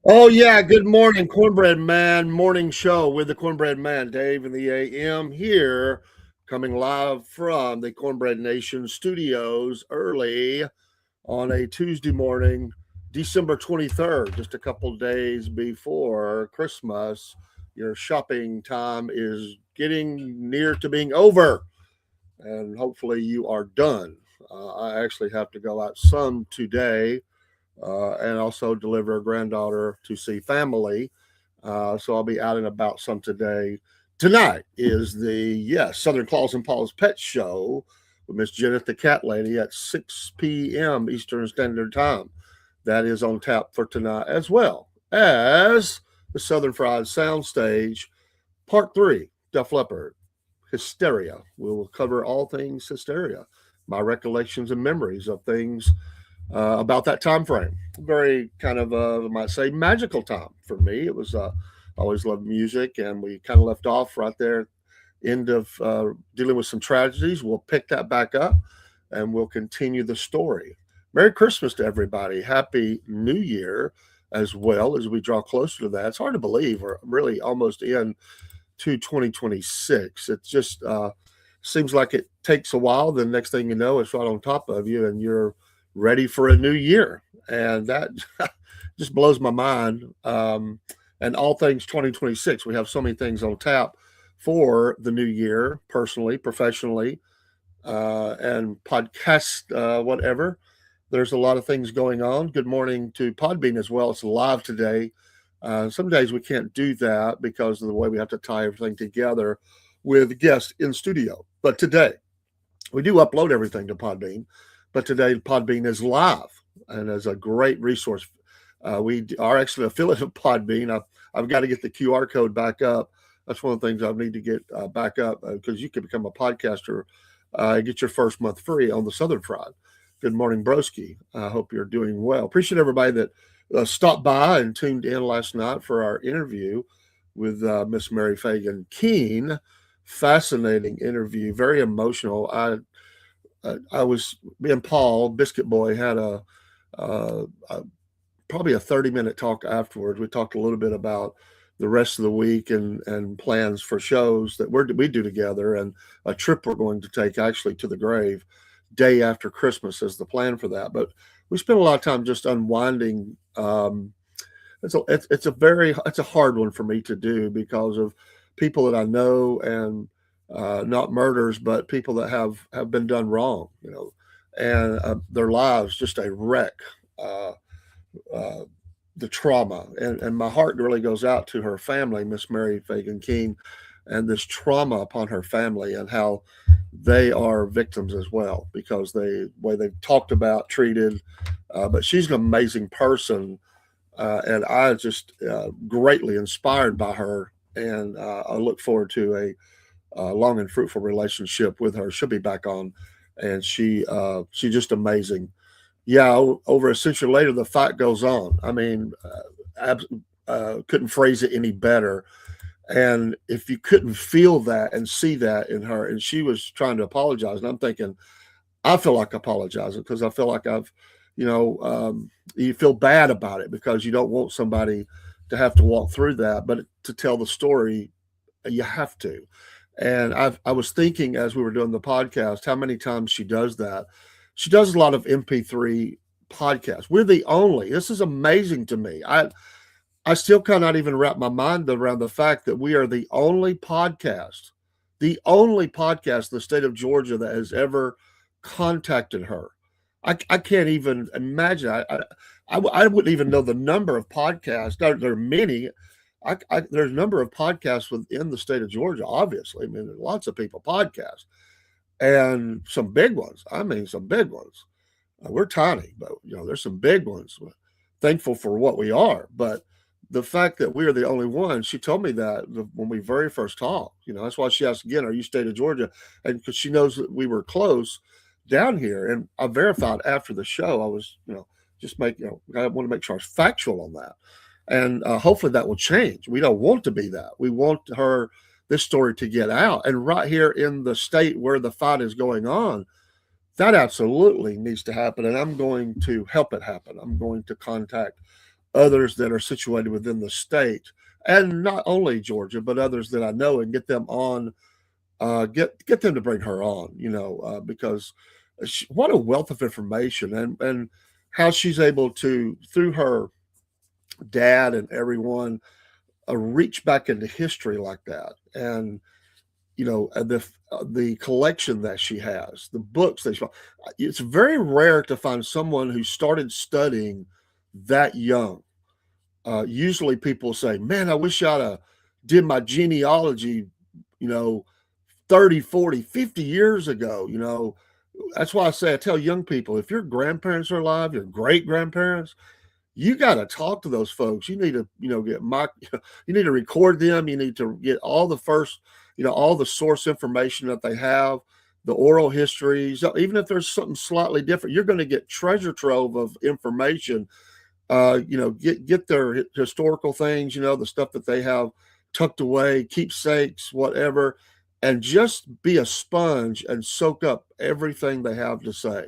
Oh yeah, good morning, Cornbread Man morning show with the Cornbread Man, Dave in the AM here, coming live from the Cornbread Nation studios early on a Tuesday morning, December 23rd, just a couple days before Christmas. Your shopping time is getting near to being over, and hopefully you are done. I actually have to go out some today and also deliver a granddaughter to see family. So I'll be out and about some today. Tonight is the Southern Claus and Paul's Pet Show with Miss Janet the Cat Lady at 6 p.m. Eastern Standard Time. That is on tap for tonight, as well as the Southern Fried Soundstage Part 3, Def Leppard, Hysteria. We will cover all things hysteria, my recollections and memories of things about that time frame. Very kind of, I might say, magical time for me. It was, I always loved music, and we kind of left off right there, end of dealing with some tragedies. We'll pick that back up and we'll continue the story. Merry Christmas to everybody. Happy New Year as well as we draw closer to that. It's hard to believe we're really almost in to 2026. It just seems like it takes a while. The next thing you know, it's right on top of you, and you're ready for a new year. And that just blows my mind. And all things 2026, we have so many things on tap for the new year, personally, professionally, and podcast, whatever. There's a lot of things going on. Good morning to Podbean as well. It's live today. Some days we can't do that because of the way we have to tie everything together with guests in studio. But today, we do upload everything to Podbean. But today, Podbean is live and is a great resource. We are actually affiliate of Podbean. I've got to get the QR code back up. That's one of the things I need to get back up because you can become a podcaster, get your first month free on the Southern Fried. Good morning, Broski. I hope you're doing well. Appreciate everybody that stopped by and tuned in last night for our interview with Miss Mary Fagan Keene. Fascinating interview, very emotional. I was me and Paul Biscuit Boy had a probably a 30-minute talk afterwards. We talked a little bit about the rest of the week and plans for shows that we do together, and a trip we're going to take actually to the grave day after Christmas is the plan for that. But we spent a lot of time just unwinding. It's a hard one for me to do because of people that I know, and not murders, but people that have been done wrong, and their lives just a wreck. Uh, uh, the trauma, and my heart really goes out to her family, Miss Mary Fagan Keene, and this trauma upon her family, and how they are victims as well because they way they've talked about, treated. But she's an amazing person, and I just greatly inspired by her, and I look forward to a long and fruitful relationship with her. She'll be back on, and she's just amazing. Yeah, over a century later, the fight goes on. I mean, couldn't phrase it any better. And if you couldn't feel that and see that in her, and she was trying to apologize, and I'm thinking, I feel like apologizing because I feel like you feel bad about it because you don't want somebody to have to walk through that, but to tell the story, you have to. And I was thinking as we were doing the podcast, how many times she does that. She does a lot of MP3 podcasts. We're the only. This is amazing to me. I still cannot even wrap my mind around the fact that we are the only podcast in the state of Georgia that has ever contacted her. I can't even imagine. I wouldn't even know the number of podcasts. There are many. There's a number of podcasts within the state of Georgia, obviously. I mean, lots of people podcast, and some big ones. I mean, some big ones. We're tiny, but there's some big ones. Thankful for what we are, but the fact that we are the only one, she told me that when we very first talked. That's why she asked again, "Are you state of Georgia?" And because she knows that we were close down here, and I verified after the show. I was, just I want to make sure I was factual on that, and hopefully that will change. We don't want to be that. We want this story to get out, and right here in the state where the fight is going on, that absolutely needs to happen, and I'm going to help it happen. I'm going to contact others that are situated within the state, and not only Georgia, but others that I know, and get them on, get them to bring her on, because what a wealth of information, and how she's able to, through her dad and everyone, reach back into history like that, and the collection that she has, the books that she, it's very rare to find someone who started studying that young. Usually people say, man, I wish I'd did my genealogy, you know, 30, 40, 50 years ago. That's why I tell young people, if your grandparents are alive, your great grandparents, you got to talk to those folks. You need to, get you need to record them. You need to get all the first, all the source information that they have, the oral histories. Even if there's something slightly different, you're going to get treasure trove of information. Get their historical things, the stuff that they have tucked away, keepsakes, whatever, and just be a sponge and soak up everything they have to say.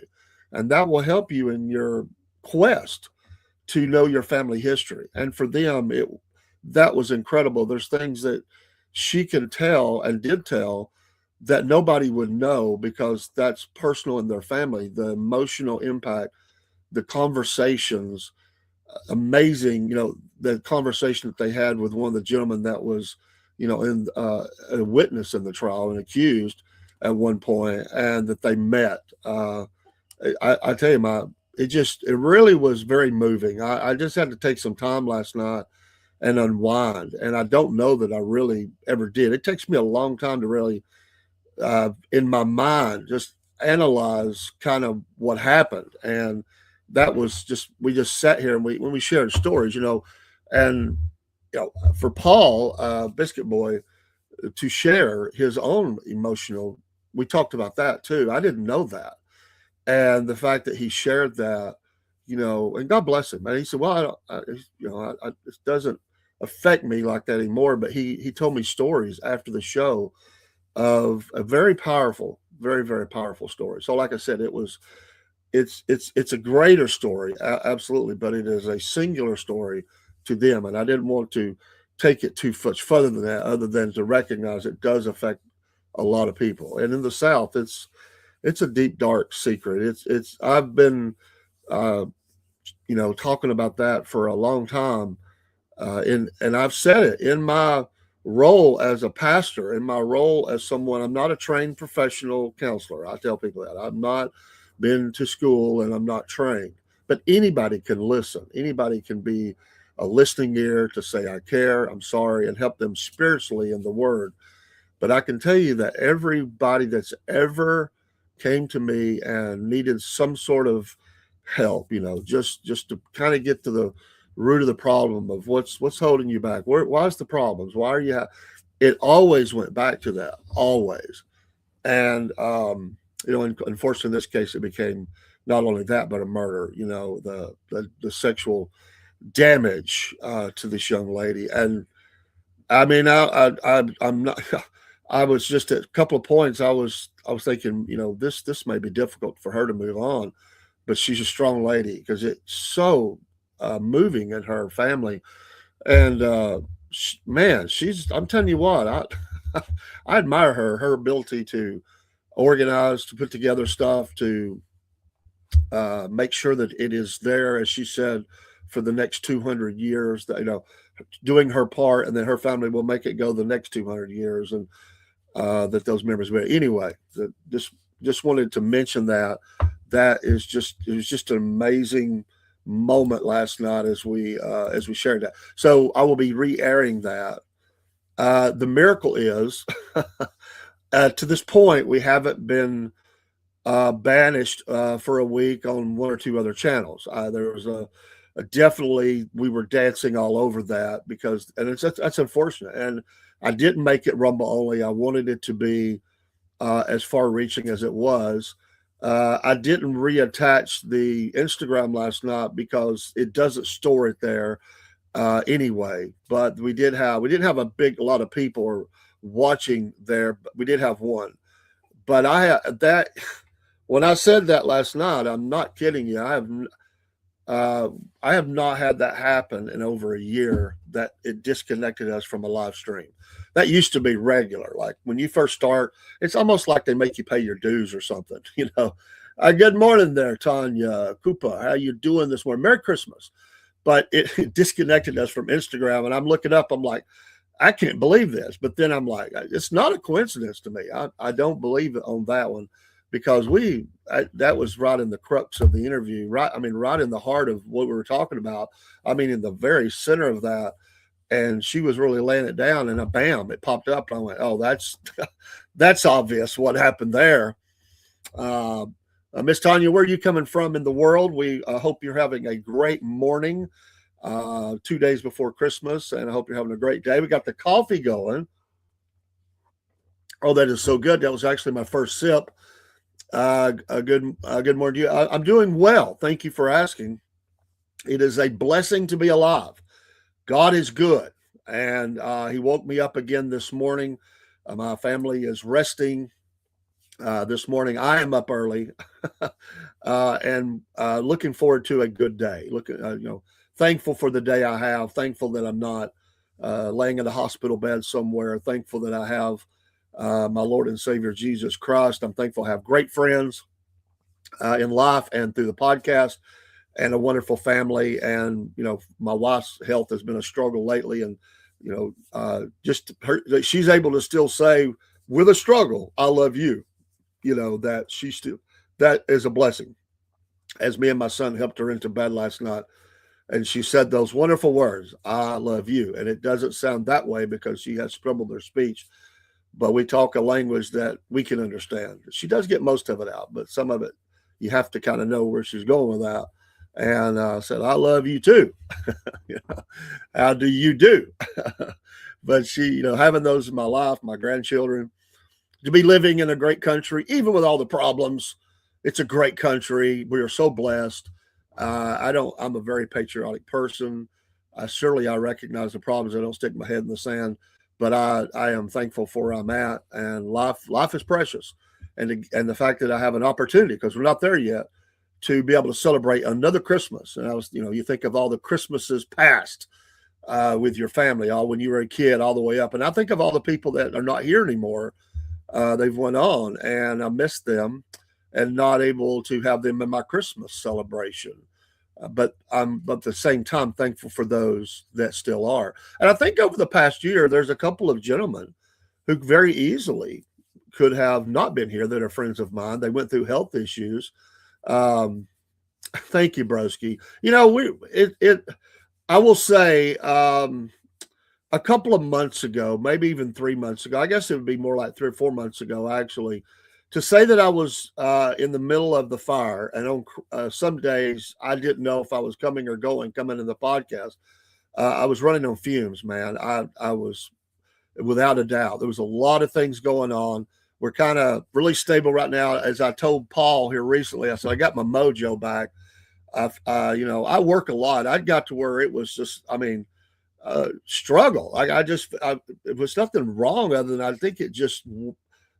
And that will help you in your quest to know your family history. And for them, that was incredible. There's things that she can tell and did tell that nobody would know, because that's personal in their family. The emotional impact, the conversations, amazing. The conversation that they had with one of the gentlemen that was, in a witness in the trial and accused at one point, and that they met. I tell you, it really was very moving. I just had to take some time last night and unwind, and I don't know that I really ever did. It takes me a long time to really, in my mind, just analyze kind of what happened. And that was just, we just sat here and when we shared stories, and for Paul, Biscuit Boy, to share his own emotional, we talked about that too. I didn't know that. And the fact that he shared that, and God bless him. And he said, well, it doesn't affect me like that anymore. But he told me stories after the show of a very powerful, very, very powerful story. So like I said, it's a greater story, absolutely, but it is a singular story to them. And I didn't want to take it too much further than that, other than to recognize it does affect a lot of people. And in the South, it's a deep, dark secret. I've been, talking about that for a long time. And I've said it in my role as a pastor, in my role as someone, I'm not a trained professional counselor. I tell people that I'm not been to school and I'm not trained, but anybody can listen. Anybody can be a listening ear to say, I care, I'm sorry, and help them spiritually in the word. But I can tell you that everybody that's ever came to me and needed some sort of help, just to kind of get to the root of the problem of what's holding you back. Why's the problems? Why are you? It always went back to that, always. And unfortunately, in this case, it became not only that but a murder. The sexual damage to this young lady. And I mean, I'm not. I was just at a couple of points. I was thinking, this may be difficult for her to move on, but she's a strong lady, because it's so moving in her family. And man, I'm telling you what, I admire her ability to organize, to put together stuff, to make sure that it is there, as she said, for the next 200 years. That doing her part, and then her family will make it go the next 200 years, and that those members will. Anyway, just wanted to mention that. It was just an amazing moment last night as we shared that. So I will be re-airing that. The miracle is, to this point, we haven't been banished for a week on one or two other channels. There was definitely, we were dancing all over that, because, and that's unfortunate. And I didn't make it Rumble only. I wanted it to be as far reaching as it was. I didn't reattach the Instagram last night because it doesn't store it there anyway. But we didn't have a lot of people watching there. But we did have one. But when I said that last night, I'm not kidding you. Uh, I have not had that happen in over a year that it disconnected us from a live stream. That used to be regular. Like when you first start, it's almost like they make you pay your dues or something. Good morning there, Tanya Koopa. How you doing this morning? Merry Christmas. But it disconnected us from Instagram, and I'm looking up. I'm like, I can't believe this. But then I'm like, it's not a coincidence to me. I don't believe it on that one because that was right in the crux of the interview, right? I mean, right in the heart of what we were talking about. I mean, in the very center of that. And she was really laying it down, and bam, it popped up. And I went, oh, that's obvious what happened there. Miss Tanya, where are you coming from in the world? We hope you're having a great morning 2 days before Christmas, and I hope you're having a great day. We got the coffee going. Oh, that is so good. That was actually my first sip. Good morning to you. I'm doing well. Thank you for asking. It is a blessing to be alive. God is good, and he woke me up again this morning. My family is resting this morning. I am up early and looking forward to a good day. Thankful for the day I have. Thankful that I'm not laying in a hospital bed somewhere. Thankful that I have my Lord and Savior Jesus Christ. I'm thankful I have great friends in life and through the podcast, and a wonderful family. And, my wife's health has been a struggle lately. And, she's able to still say with a struggle, I love you, that is a blessing. As me and my son helped her into bed last night, and she said those wonderful words, I love you. And it doesn't sound that way because she has trouble with her speech, but we talk a language that we can understand. She does get most of it out, but some of it, you have to kind of know where she's going with that. And said, I love you too. How do you do? But she, having those in my life, my grandchildren, to be living in a great country, even with all the problems, it's a great country. We are so blessed. I'm a very patriotic person. I recognize the problems. I don't stick my head in the sand, but I am thankful for where I'm at, and life is precious. And the fact that I have an opportunity, because we're not there yet, to be able to celebrate another Christmas. And you think of all the Christmases past with your family, all when you were a kid, all the way up. And I think of all the people that are not here anymore. They've went on, and I miss them, and not able to have them in my Christmas celebration. But I'm at the same time thankful for those that still are. And I think over the past year, there's a couple of gentlemen who very easily could have not been here that are friends of mine. They went through health issues. Thank you, broski. I will say, a couple of months ago, maybe even 3 months ago, I guess it would be more like 3 or 4 months ago, actually, to say that I was in the middle of the fire, and on some days I didn't know if I was coming in the podcast. I was running on fumes, man. I was, without a doubt. There was a lot of things going on. We're kind of really stable right now. As I told Paul here recently, I said, I got my mojo back. I work a lot. I got to where it was just, struggle. It was nothing wrong other than I think it just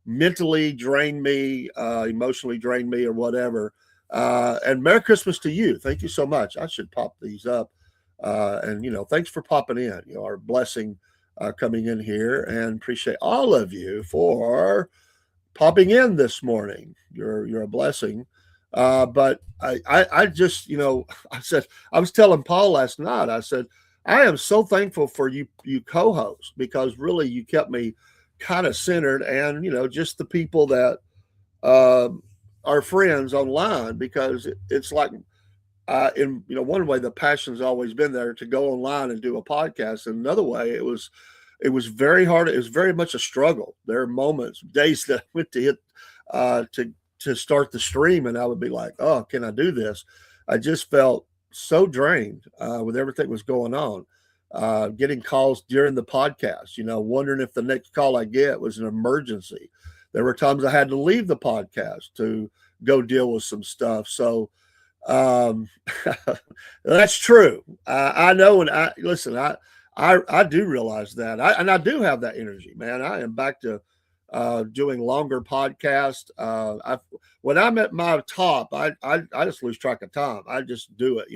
mentally drained me, emotionally drained me, or whatever. And Merry Christmas to you. Thank you so much. I should pop these up. And thanks for popping in. Our blessing coming in here, and appreciate all of you for popping in this morning. You're a blessing. But I just, I was telling Paul last night, I said, I am so thankful for you co-hosts, because really you kept me kind of centered, and, just the people that are friends online, because it's like, in one way the passion's always been there to go online and do a podcast, and another way it was very hard. It was very much a struggle. There are moments, days that I went to hit to start the stream, and I would be like, oh, can I do this? I just felt so drained with everything that was going on. Getting calls during the podcast, wondering if the next call I get was an emergency. There were times I had to leave the podcast to go deal with some stuff. So that's true. I know, and I do realize that, and I do have that energy, man. I am back to doing longer podcasts. When I'm at my top, I just lose track of time. I just do it.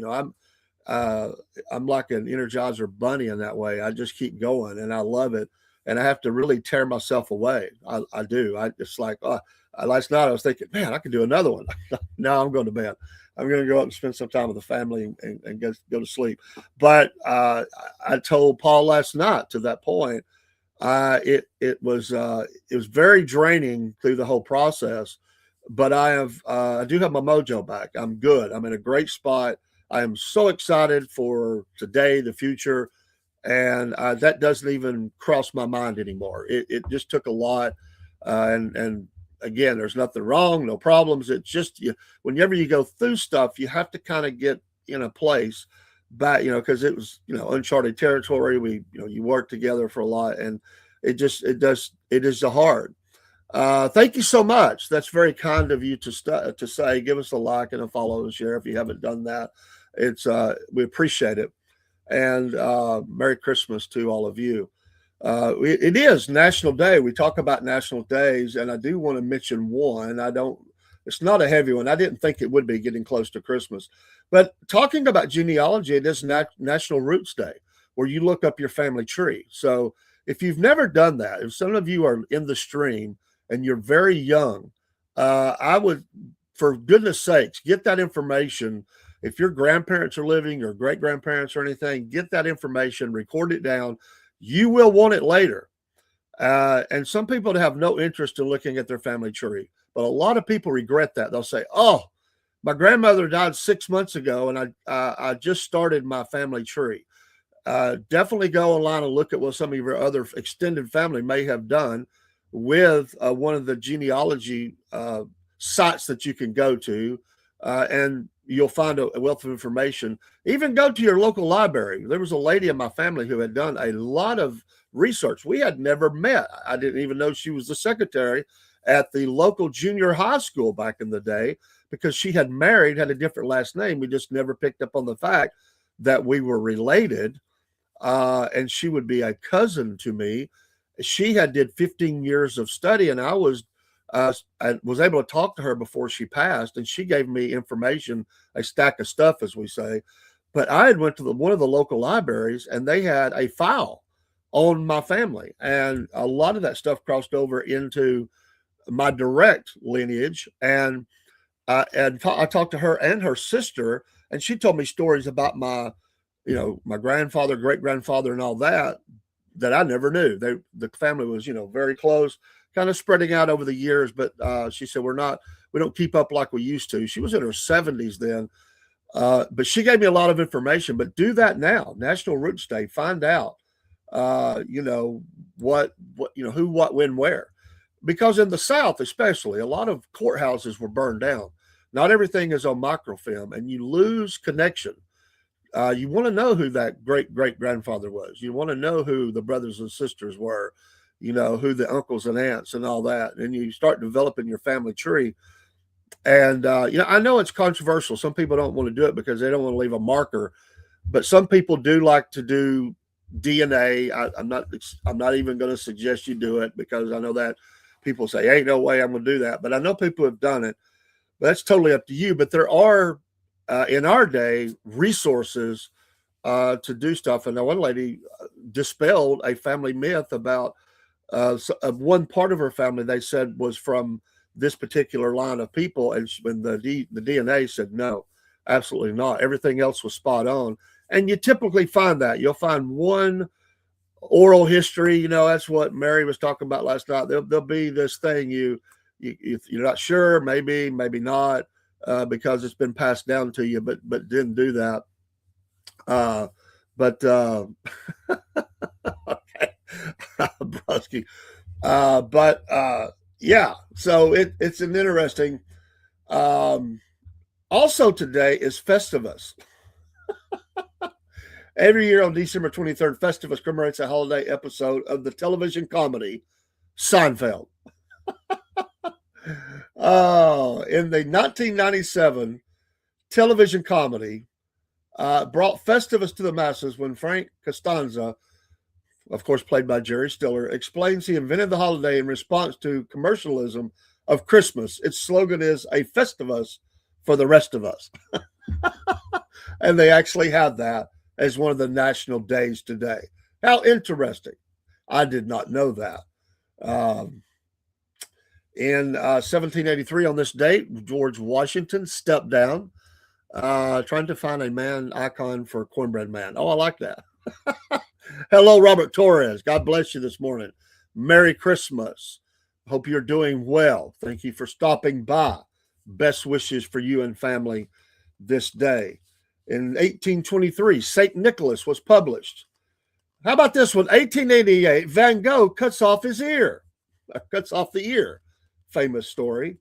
Uh, I'm like an Energizer bunny in that way. I just keep going, and I love it. And I have to really tear myself away. I do. I just like, last night I was thinking, man, I could do another one. No, I'm going to bed. I'm going to go up and spend some time with the family and go to sleep. But I told Paul last night to that point. It was very draining through the whole process, but I do have my mojo back. I'm good. I'm in a great spot. I am so excited for today, the future, and that doesn't even cross my mind anymore. It just took a lot, and again, there's nothing wrong, no problems. It's just whenever you go through stuff, you have to kind of get in a place back, because it was uncharted territory. We you work together for a lot, and it is hard. Thank you so much. That's very kind of you to say. Give us a like and a follow and share if you haven't done that. It's we appreciate it, and Merry Christmas to all of you. It is National Day. We talk about national days, and I do want to mention one. I don't. It's not a heavy one. I didn't think it would be getting close to Christmas, but talking about genealogy, it is National Roots Day, where you look up your family tree. So if you've never done that, if some of you are in the stream and you're very young, I would, for goodness sakes, get that information. If your grandparents are living or great grandparents or anything, get that information, record it down. You will want it later. And some people have no interest in looking at their family tree, but a lot of people regret that. They'll say, "Oh, my grandmother died 6 months ago, and I just started my family tree." Definitely go online and look at what some of your other extended family may have done with one of the genealogy sites that you can go to, and you'll find a wealth of information. Even go to your local library. There was a lady in my family who had done a lot of research. We had never met. I didn't even know she was the secretary at the local junior high school back in the day, because she had married, had a different last name. We just never picked up on the fact that we were related. And she would be a cousin to me. She had did 15 years of study, and I was able to talk to her before she passed, and she gave me information, a stack of stuff, as we say. But I had went to one of the local libraries, and they had a file on my family, and a lot of that stuff crossed over into my direct lineage. And I talked to her and her sister, and she told me stories about my grandfather, great grandfather, and all that I never knew. The family was, very close, kind of spreading out over the years. But she said we don't keep up like we used to. She was in her 70s then, but she gave me a lot of information. But do that now, National Roots Day. Find out, what who, what, when, where. Because in the South, especially, a lot of courthouses were burned down. Not everything is on microfilm, and you lose connection. You want to know who that great great grandfather was. You want to know who the brothers and sisters were, who the uncles and aunts and all that. And you start developing your family tree. And, I know it's controversial. Some people don't want to do it because they don't want to leave a marker, but some people do like to do DNA. I'm not even going to suggest you do it, because I know that people say, ain't no way I'm going to do that. But I know people have done it. But that's totally up to you. But there are, in our day, resources to do stuff. And one lady dispelled a family myth about one part of her family, they said, was from this particular line of people. And when the DNA said, no, absolutely not. Everything else was spot on. And you typically find that. You'll find one oral history. That's what Mary was talking about last night. There'll be this thing you're not sure, maybe not. Because it's been passed down to you, but didn't do that. Okay, Brusky. Yeah. So it's an interesting. Also today is Festivus. Every year on December 23rd, Festivus commemorates a holiday episode of the television comedy Seinfeld. Oh, in the 1997 television comedy, brought Festivus to the masses when Frank Costanza of course played by Jerry Stiller, explains he invented the holiday in response to commercialism of Christmas. Its slogan is "A Festivus for the rest of us." And they actually have that as one of the national days today. How interesting. I did not know that. Um, in 1783, on this date, George Washington stepped down, trying to find a man icon for Cornbread Man. Oh, I like that. Hello, Robert Torres. God bless you this morning. Merry Christmas. Hope you're doing well. Thank you for stopping by. Best wishes for you and family this day. In 1823, St. Nicholas was published. How about this one? 1888, Van Gogh cuts off his ear. Cuts off the ear. Famous story.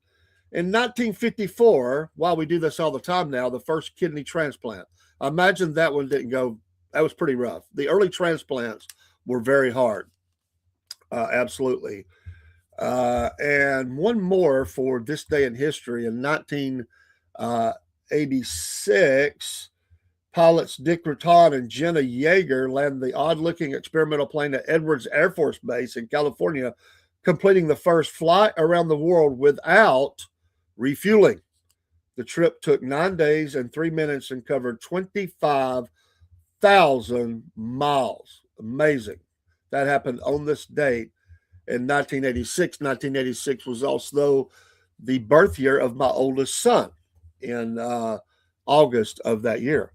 In 1954, while we do this all the time now, the first kidney transplant. I imagine that one didn't go, that was pretty rough. The early transplants were very hard. Absolutely. And one more for this day in history. In 1986, pilots Dick Rutan and Jenna Yeager landed the odd-looking experimental plane at Edwards Air Force Base in California, completing the first flight around the world without refueling. The trip took 9 days and 3 minutes and covered 25,000 miles. Amazing. That happened on this date in 1986. 1986 was also the birth year of my oldest son in August of that year.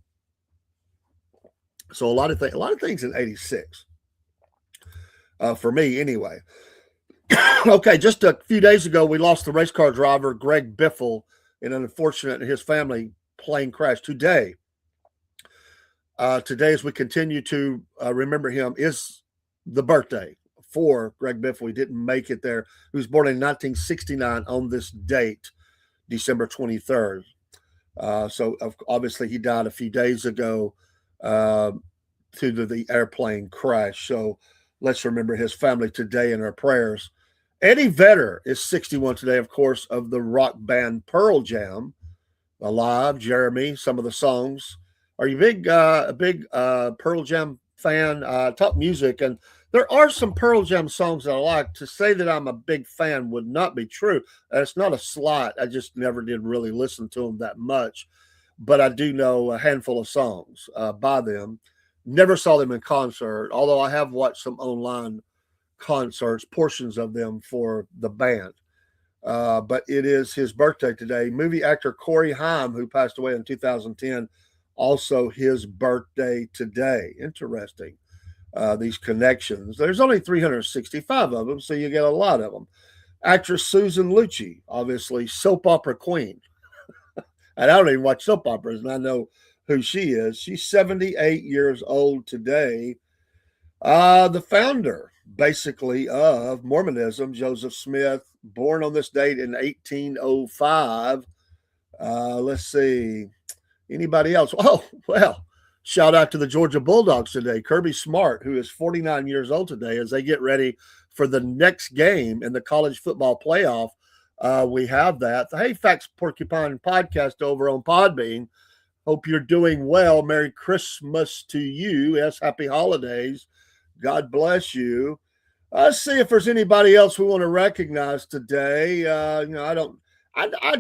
So a lot of things in 86 for me anyway. Okay, just a few days ago, we lost the race car driver, Greg Biffle, in an unfortunate his family plane crash. Today, as we continue to remember him, is the birthday for Greg Biffle. He didn't make it there. He was born in 1969 on this date, December 23rd. So obviously he died a few days ago due to the airplane crash. So let's remember his family today in our prayers. Eddie Vedder is 61 today, of course, of the rock band Pearl Jam. Alive, Jeremy, some of the songs. Are you a big Pearl Jam fan? Top music, and there are some Pearl Jam songs that I like. To say that I'm a big fan would not be true. It's not a slight. I just never did really listen to them that much, but I do know a handful of songs by them. Never saw them in concert, although I have watched some online concerts, portions of them for the band. But it is his birthday today. Movie actor Corey Haim, who passed away in 2010, also his birthday today. Interesting. These connections. There's only 365 of them, so you get a lot of them. Actress Susan Lucci, obviously soap opera queen. And I don't even watch soap operas, and I know who she is. She's 78 years old today. The founder, basically, of Mormonism, Joseph Smith, born on this date in 1805. Let's see. Anybody else? Oh, well, shout out to the Georgia Bulldogs today. Kirby Smart, who is 49 years old today, as they get ready for the next game in the college football playoff. We have that. The Hey Facts Porcupine podcast over on Podbean. Hope you're doing well. Merry Christmas to you. Yes, happy holidays. God bless you. Let's see if there's anybody else we want to recognize today. I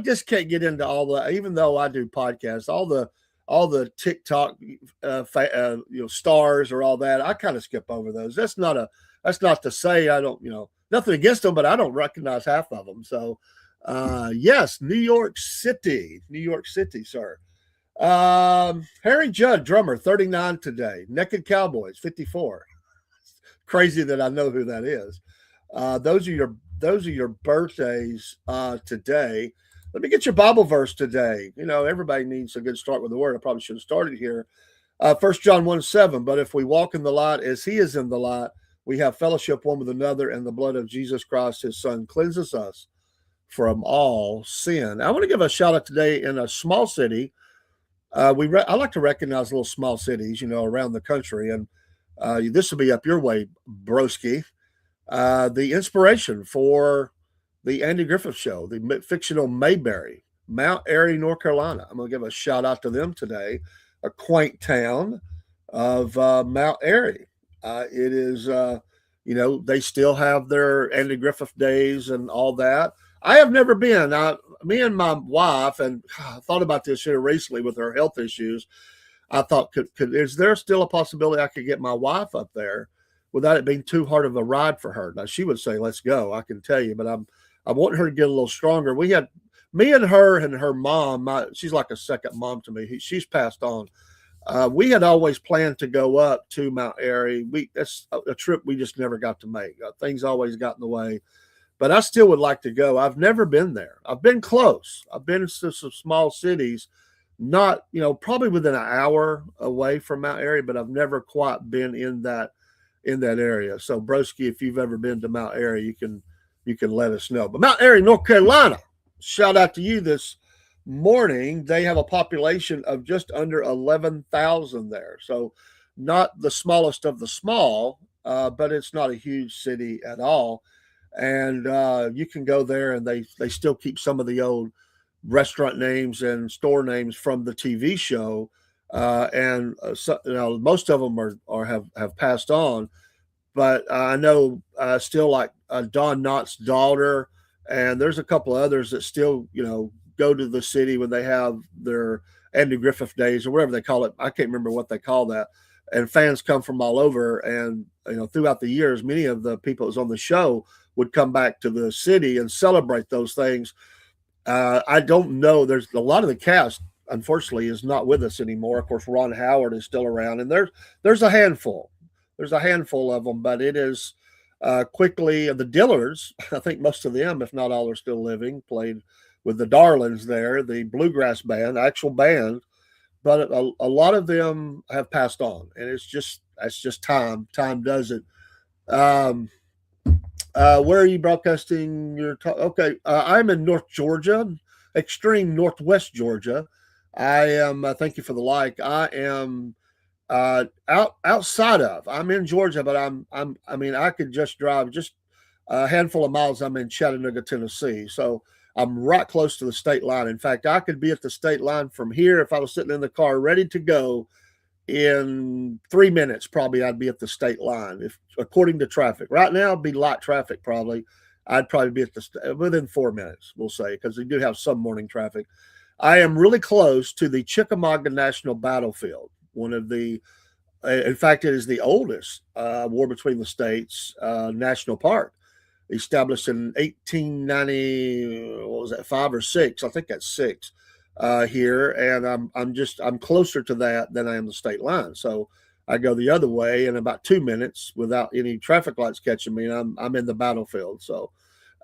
just can't get into all the, even though I do podcasts, all the TikTok, stars or all that. I kind of skip over those. That's not to say I don't, nothing against them, but I don't recognize half of them. So, yes, New York City, sir. Harry Judd, drummer, 39 today. Naked Cowboys, 54. Crazy that I know who that is. Those are your birthdays today. Let me get your Bible verse today. Everybody needs a good start with the word. I probably should have started here. 1 John 1:7. But if we walk in the light as he is in the light, we have fellowship one with another, and the blood of Jesus Christ, his son, cleanses us from all sin. I want to give a shout out today in a small city. I like to recognize little small cities, around the country. And this will be up your way, broski. The inspiration for the Andy Griffith Show, the fictional Mayberry, Mount Airy, North Carolina. I'm going to give a shout out to them today, a quaint town of Mount Airy. It is, they still have their Andy Griffith days and all that. I have never been. Me and my wife, and I thought about this here recently with her health issues. I thought, is there still a possibility I could get my wife up there without it being too hard of a ride for her? Now she would say, "Let's go." I can tell you, but I want her to get a little stronger. We had me and her mom. She's like a second mom to me. She's passed on. We had always planned to go up to Mount Airy. That's a trip we just never got to make. Things always got in the way, but I still would like to go. I've never been there. I've been close. I've been to some small cities, not probably within an hour away from Mount Airy, but I've never quite been in that area. So Broski, if you've ever been to Mount Airy, you can let us know. But Mount Airy, North Carolina, shout out to you this morning. They have a population of just under 11,000 there. So not the smallest of the small, but it's not a huge city at all. And you can go there, and they still keep some of the old restaurant names and store names from the TV show. Most of them have passed on, but I know still like Don Knotts' daughter, and there's a couple of others that still go to the city when they have their Andy Griffith days or whatever they call it. I can't remember what they call that. And fans come from all over, and throughout the years, many of the people that was on the show would come back to the city and celebrate those things. I don't know. There's a lot of the cast, unfortunately, is not with us anymore. Of course, Ron Howard is still around, and there's a handful. There's a handful of them, but it is quickly the Dillards. I think most of them, if not all, are still living. Played with the Darlings there, the bluegrass band, actual band, but a lot of them have passed on, and that's just time. Time does it. Where are you broadcasting your talk? Okay, I'm in North Georgia, extreme Northwest Georgia. I am. Thank you for the like. I am outside of. I'm in Georgia, but I mean, I could just drive just a handful of miles. I'm in Chattanooga, Tennessee, so I'm right close to the state line. In fact, I could be at the state line from here if I was sitting in the car ready to go. In 3 minutes, probably I'd be at the state line, if according to traffic. Right now, it'd be light traffic. Probably, I'd probably be at within 4 minutes. We'll say, because we do have some morning traffic. I am really close to the Chickamauga National Battlefield. One of the, in fact, it is the oldest war between the states national park, established in 1890. What was that? 5 or 6? I think that's 6. Here, and I'm closer to that than I am the state line. So I go the other way in about 2 minutes without any traffic lights catching me, and I'm in the battlefield. So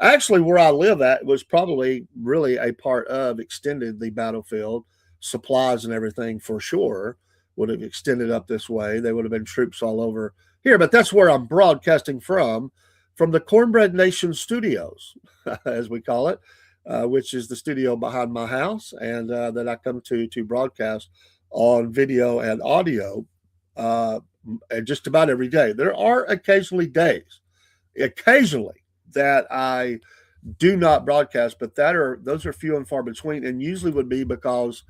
actually, where I live at was probably really a part of extended the battlefield. Supplies and everything for sure would have extended up this way. They would have been troops all over here, but that's where I'm broadcasting from the Cornbread Nation Studios, as we call it. Which is the studio behind my house, and that I come to broadcast on video and audio and just about every day. There are occasionally that I do not broadcast, but those are few and far between, and usually would be because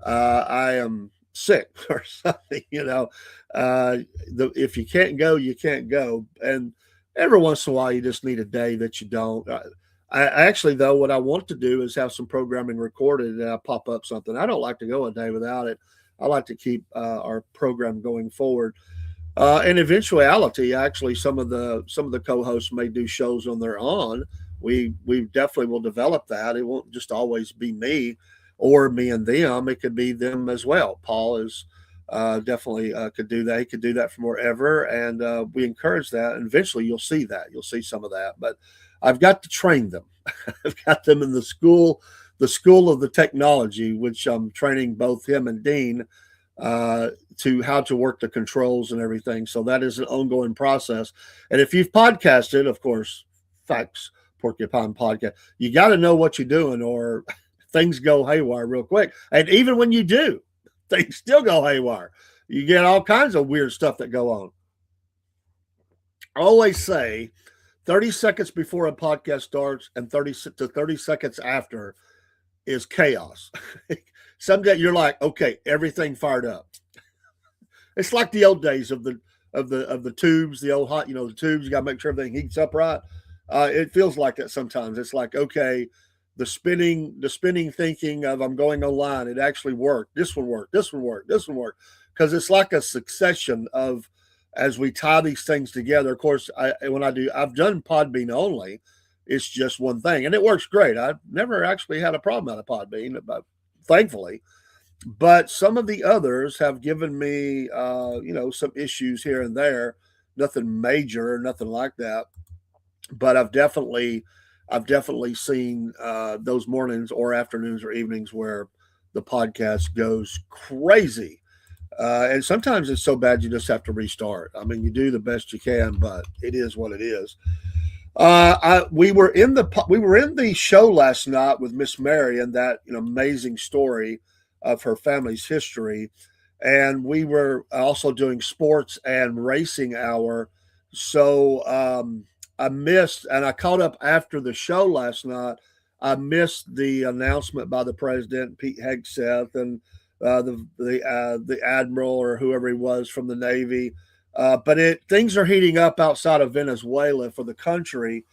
I am sick or something. If you can't go, you can't go, and every once in a while you just need a day that you don't. I actually, though, what I want to do is have some programming recorded and I pop up something. I don't like to go a day without it. I like to keep our program going forward. In eventuality, actually, some of the co-hosts may do shows on their own. We definitely will develop that. It won't just always be me or me and them. It could be them as well. Paul is definitely could do that. He could do that from wherever, and we encourage that. And eventually, you'll see that. You'll see some of that, but I've got to train them. I've got them in the school of the technology, which I'm training both him and Dean to how to work the controls and everything. So that is an ongoing process. And if you've podcasted, of course, Facts Porcupine Podcast, you got to know what you're doing or things go haywire real quick. And even when you do, things still go haywire. You get all kinds of weird stuff that go on. I always say 30 seconds before a podcast starts and 30 to 30 seconds after is chaos. Someday you're like, okay, everything fired up. It's like the old days of of the tubes, the old hot, the tubes. You got to make sure everything heats up right. It feels like that sometimes. It's like, okay, the spinning thinking of I'm going online. It actually worked. This one worked. This one worked. This one worked. Because it's like a succession of as we tie these things together. Of course, I've done Podbean only. It's just one thing, and it works great. I've never actually had a problem out of Podbean, but thankfully. But some of the others have given me, some issues here and there. Nothing major, nothing like that. But I've definitely seen those mornings or afternoons or evenings where the podcast goes crazy. And sometimes it's so bad you just have to restart. I mean, you do the best you can, but it is what it is. We were in the show last night with Miss Mary and that amazing story of her family's history, and we were also doing sports and racing hour. So I missed, and I caught up after the show last night. I missed the announcement by the president, Pete Hegseth, and the admiral or whoever he was from the Navy. But things are heating up outside of Venezuela for the country.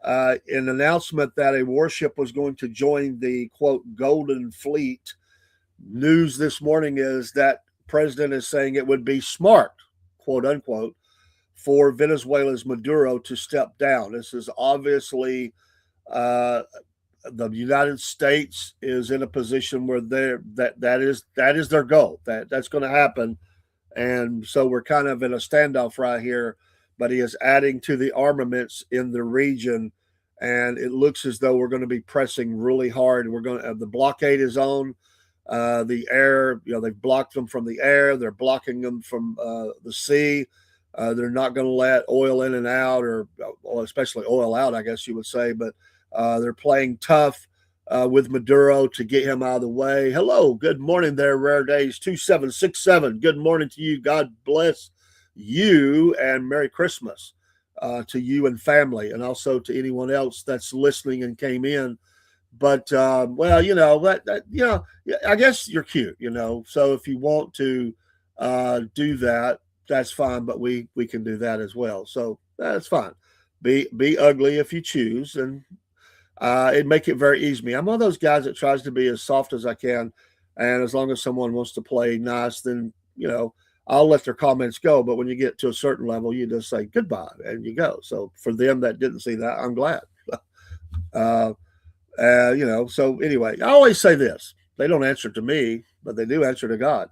An announcement that a warship was going to join the quote Golden Fleet. News this morning is that president is saying it would be smart, quote unquote, for Venezuela's Maduro to step down. This is obviously the United States is in a position where that is their goal. That's going to happen. And so we're kind of in a standoff right here, but he is adding to the armaments in the region, and it looks as though we're going to be pressing really hard. The blockade is on. The air, they've blocked them from the air. They're blocking them from the sea. They're not going to let oil in and out, or especially oil out, I guess you would say. But they're playing tough with Maduro to get him out of the way. Hello, good morning there, Rare Days 2767. Good morning to you. God bless you, and Merry Christmas to you and family, and also to anyone else that's listening and came in. But I guess you're cute, So if you want to do that, that's fine. But we can do that as well. So that's fine. Be ugly if you choose, and it make it very easy. I'm one of those guys that tries to be as soft as I can, and as long as someone wants to play nice, then I'll let their comments go. But when you get to a certain level, you just say goodbye and you go. So for them that didn't see that, I'm glad. So anyway, I always say this: they don't answer to me, but they do answer to God.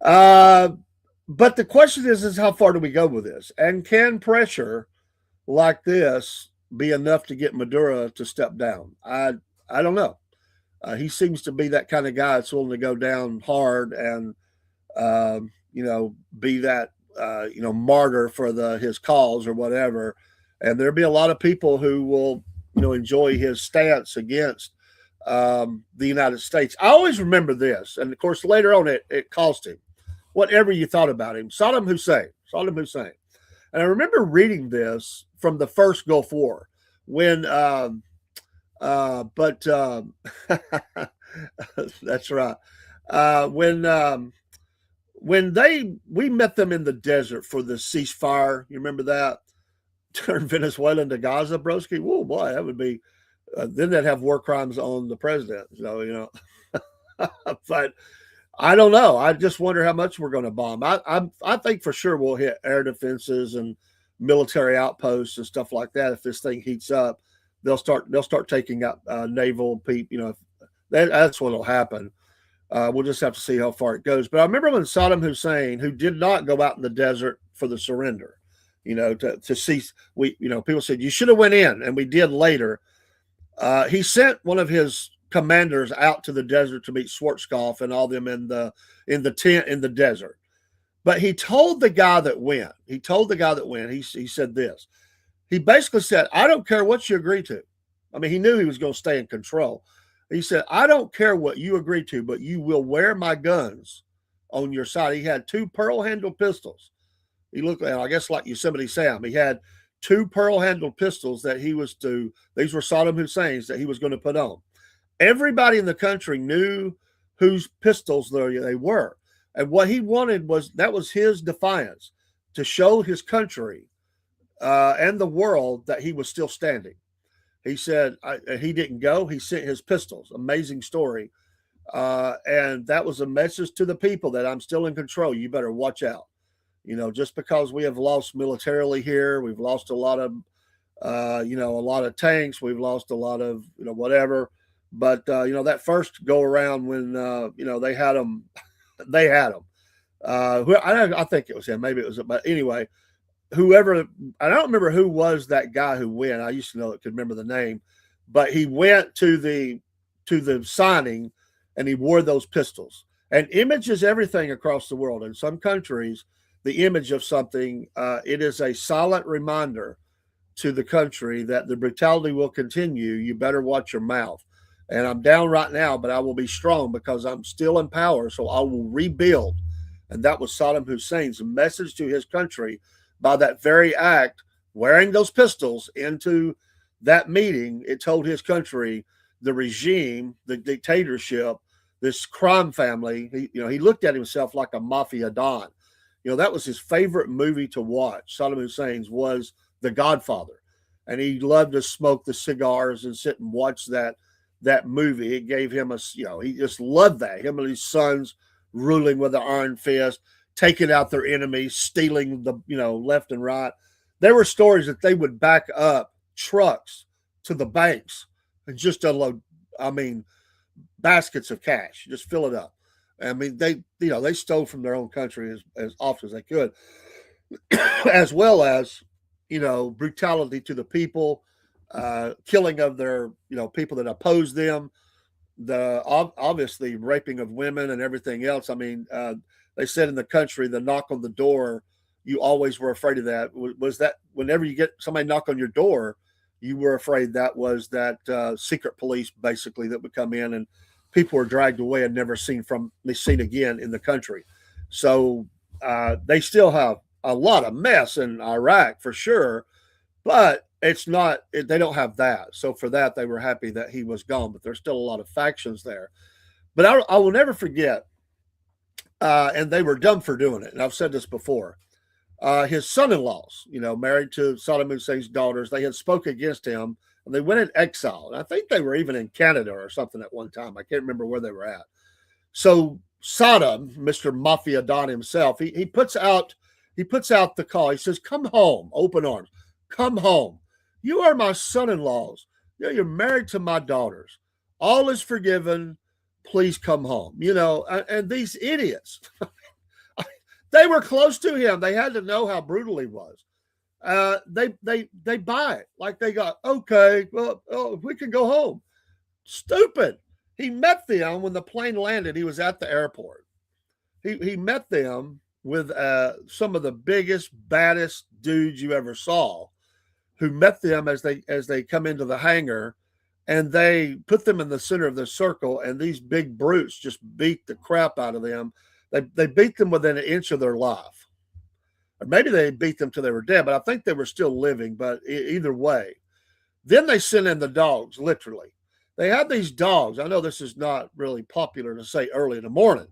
But the question is how far do we go with this? And can pressure like this be enough to get Maduro to step down? I don't know. He seems to be that kind of guy that's willing to go down hard and, be that, martyr for his cause or whatever. And there'll be a lot of people who will, enjoy his stance against the United States. I always remember this. And of course, later on, it cost him whatever you thought about him. Saddam Hussein. And I remember reading this from the first Gulf War when, that's right. When we met them in the desert for the ceasefire, you remember that? Turn Venezuela into Gaza, broski. Whoa, boy, that would be. Then they'd have war crimes on the president. So but I don't know. I just wonder how much we're going to bomb. I think for sure we'll hit air defenses and military outposts and stuff like that. If this thing heats up, they'll start taking out naval people. That's what'll happen. We'll just have to see how far it goes. But I remember when Saddam Hussein, who did not go out in the desert for the surrender, to see, people said you should have went in, and we did later. He sent one of his commanders out to the desert to meet Schwarzkopf and all them in the tent in the desert. But he told the guy that went. He said this. He basically said, "I don't care what you agree to." I mean, he knew he was going to stay in control. He said, "I don't care what you agree to, but you will wear my guns on your side." He had 2 pearl-handled pistols. He looked, I guess, like Yosemite Sam. He had 2 pearl-handled pistols that these were Saddam Hussein's that he was going to put on. Everybody in the country knew whose pistols they were. And what he wanted was his defiance, to show his country and the world that he was still standing. He said he didn't go. He sent his pistols. Amazing story. And that was a message to the people that I'm still in control. You better watch out. Just because we have lost militarily here, we've lost a lot of, a lot of tanks. We've lost a lot of, whatever. But that first go around when they had them, they had them. I think it was him. Maybe it was, but anyway, whoever, I don't remember who was that guy who went. I used to know it, could remember the name, but he went to the signing and he wore those pistols. And image is everything across the world. In some countries, the image of something, it is a silent reminder to the country that the brutality will continue. You better watch your mouth. And I'm down right now, but I will be strong because I'm still in power. So I will rebuild. And that was Saddam Hussein's message to his country by that very act, wearing those pistols into that meeting. It told his country, the regime, the dictatorship, this crime family. He looked at himself like a mafia don. That was his favorite movie to watch. Saddam Hussein's was The Godfather, and he loved to smoke the cigars and sit and watch that movie. It gave him he just loved that. Him and his sons ruling with an iron fist, taking out their enemies, stealing the left and right. There were stories that they would back up trucks to the banks and just unload, baskets of cash, just fill it up. They stole from their own country as often as they could, as well as brutality to the people, killing of their people that oppose them, the obviously raping of women and everything else. They said in the country, the knock on the door, you always were afraid of that. Was that whenever you get somebody knock on your door, you were afraid that was that secret police basically that would come in, and people were dragged away and never seen again in the country. So they still have a lot of mess in Iraq for sure, but it's not. They don't have that. So for that, they were happy that he was gone. But there's still a lot of factions there. But I will never forget. And they were dumb for doing it. And I've said this before. His son-in-laws, married to Saddam Hussein's daughters, they had spoke against him, and they went in exile. And I think they were even in Canada or something at one time. I can't remember where they were at. So Saddam, Mr. Mafia Don himself, he puts out the call. He says, "Come home, open arms. Come home. You are my son-in-laws. You're married to my daughters. All is forgiven. Please come home." And these idiots, they were close to him. They had to know how brutal he was. They buy it. Like they got, okay, well, we can go home. Stupid. He met them when the plane landed. He was at the airport. He met them with some of the biggest, baddest dudes you ever saw, who met them as they come into the hangar, and they put them in the center of the circle, and these big brutes just beat the crap out of them. They beat them within an inch of their life. Or maybe they beat them till they were dead, but I think they were still living. But either way, then they sent in the dogs, literally. They had these dogs. I know this is not really popular to say early in the morning,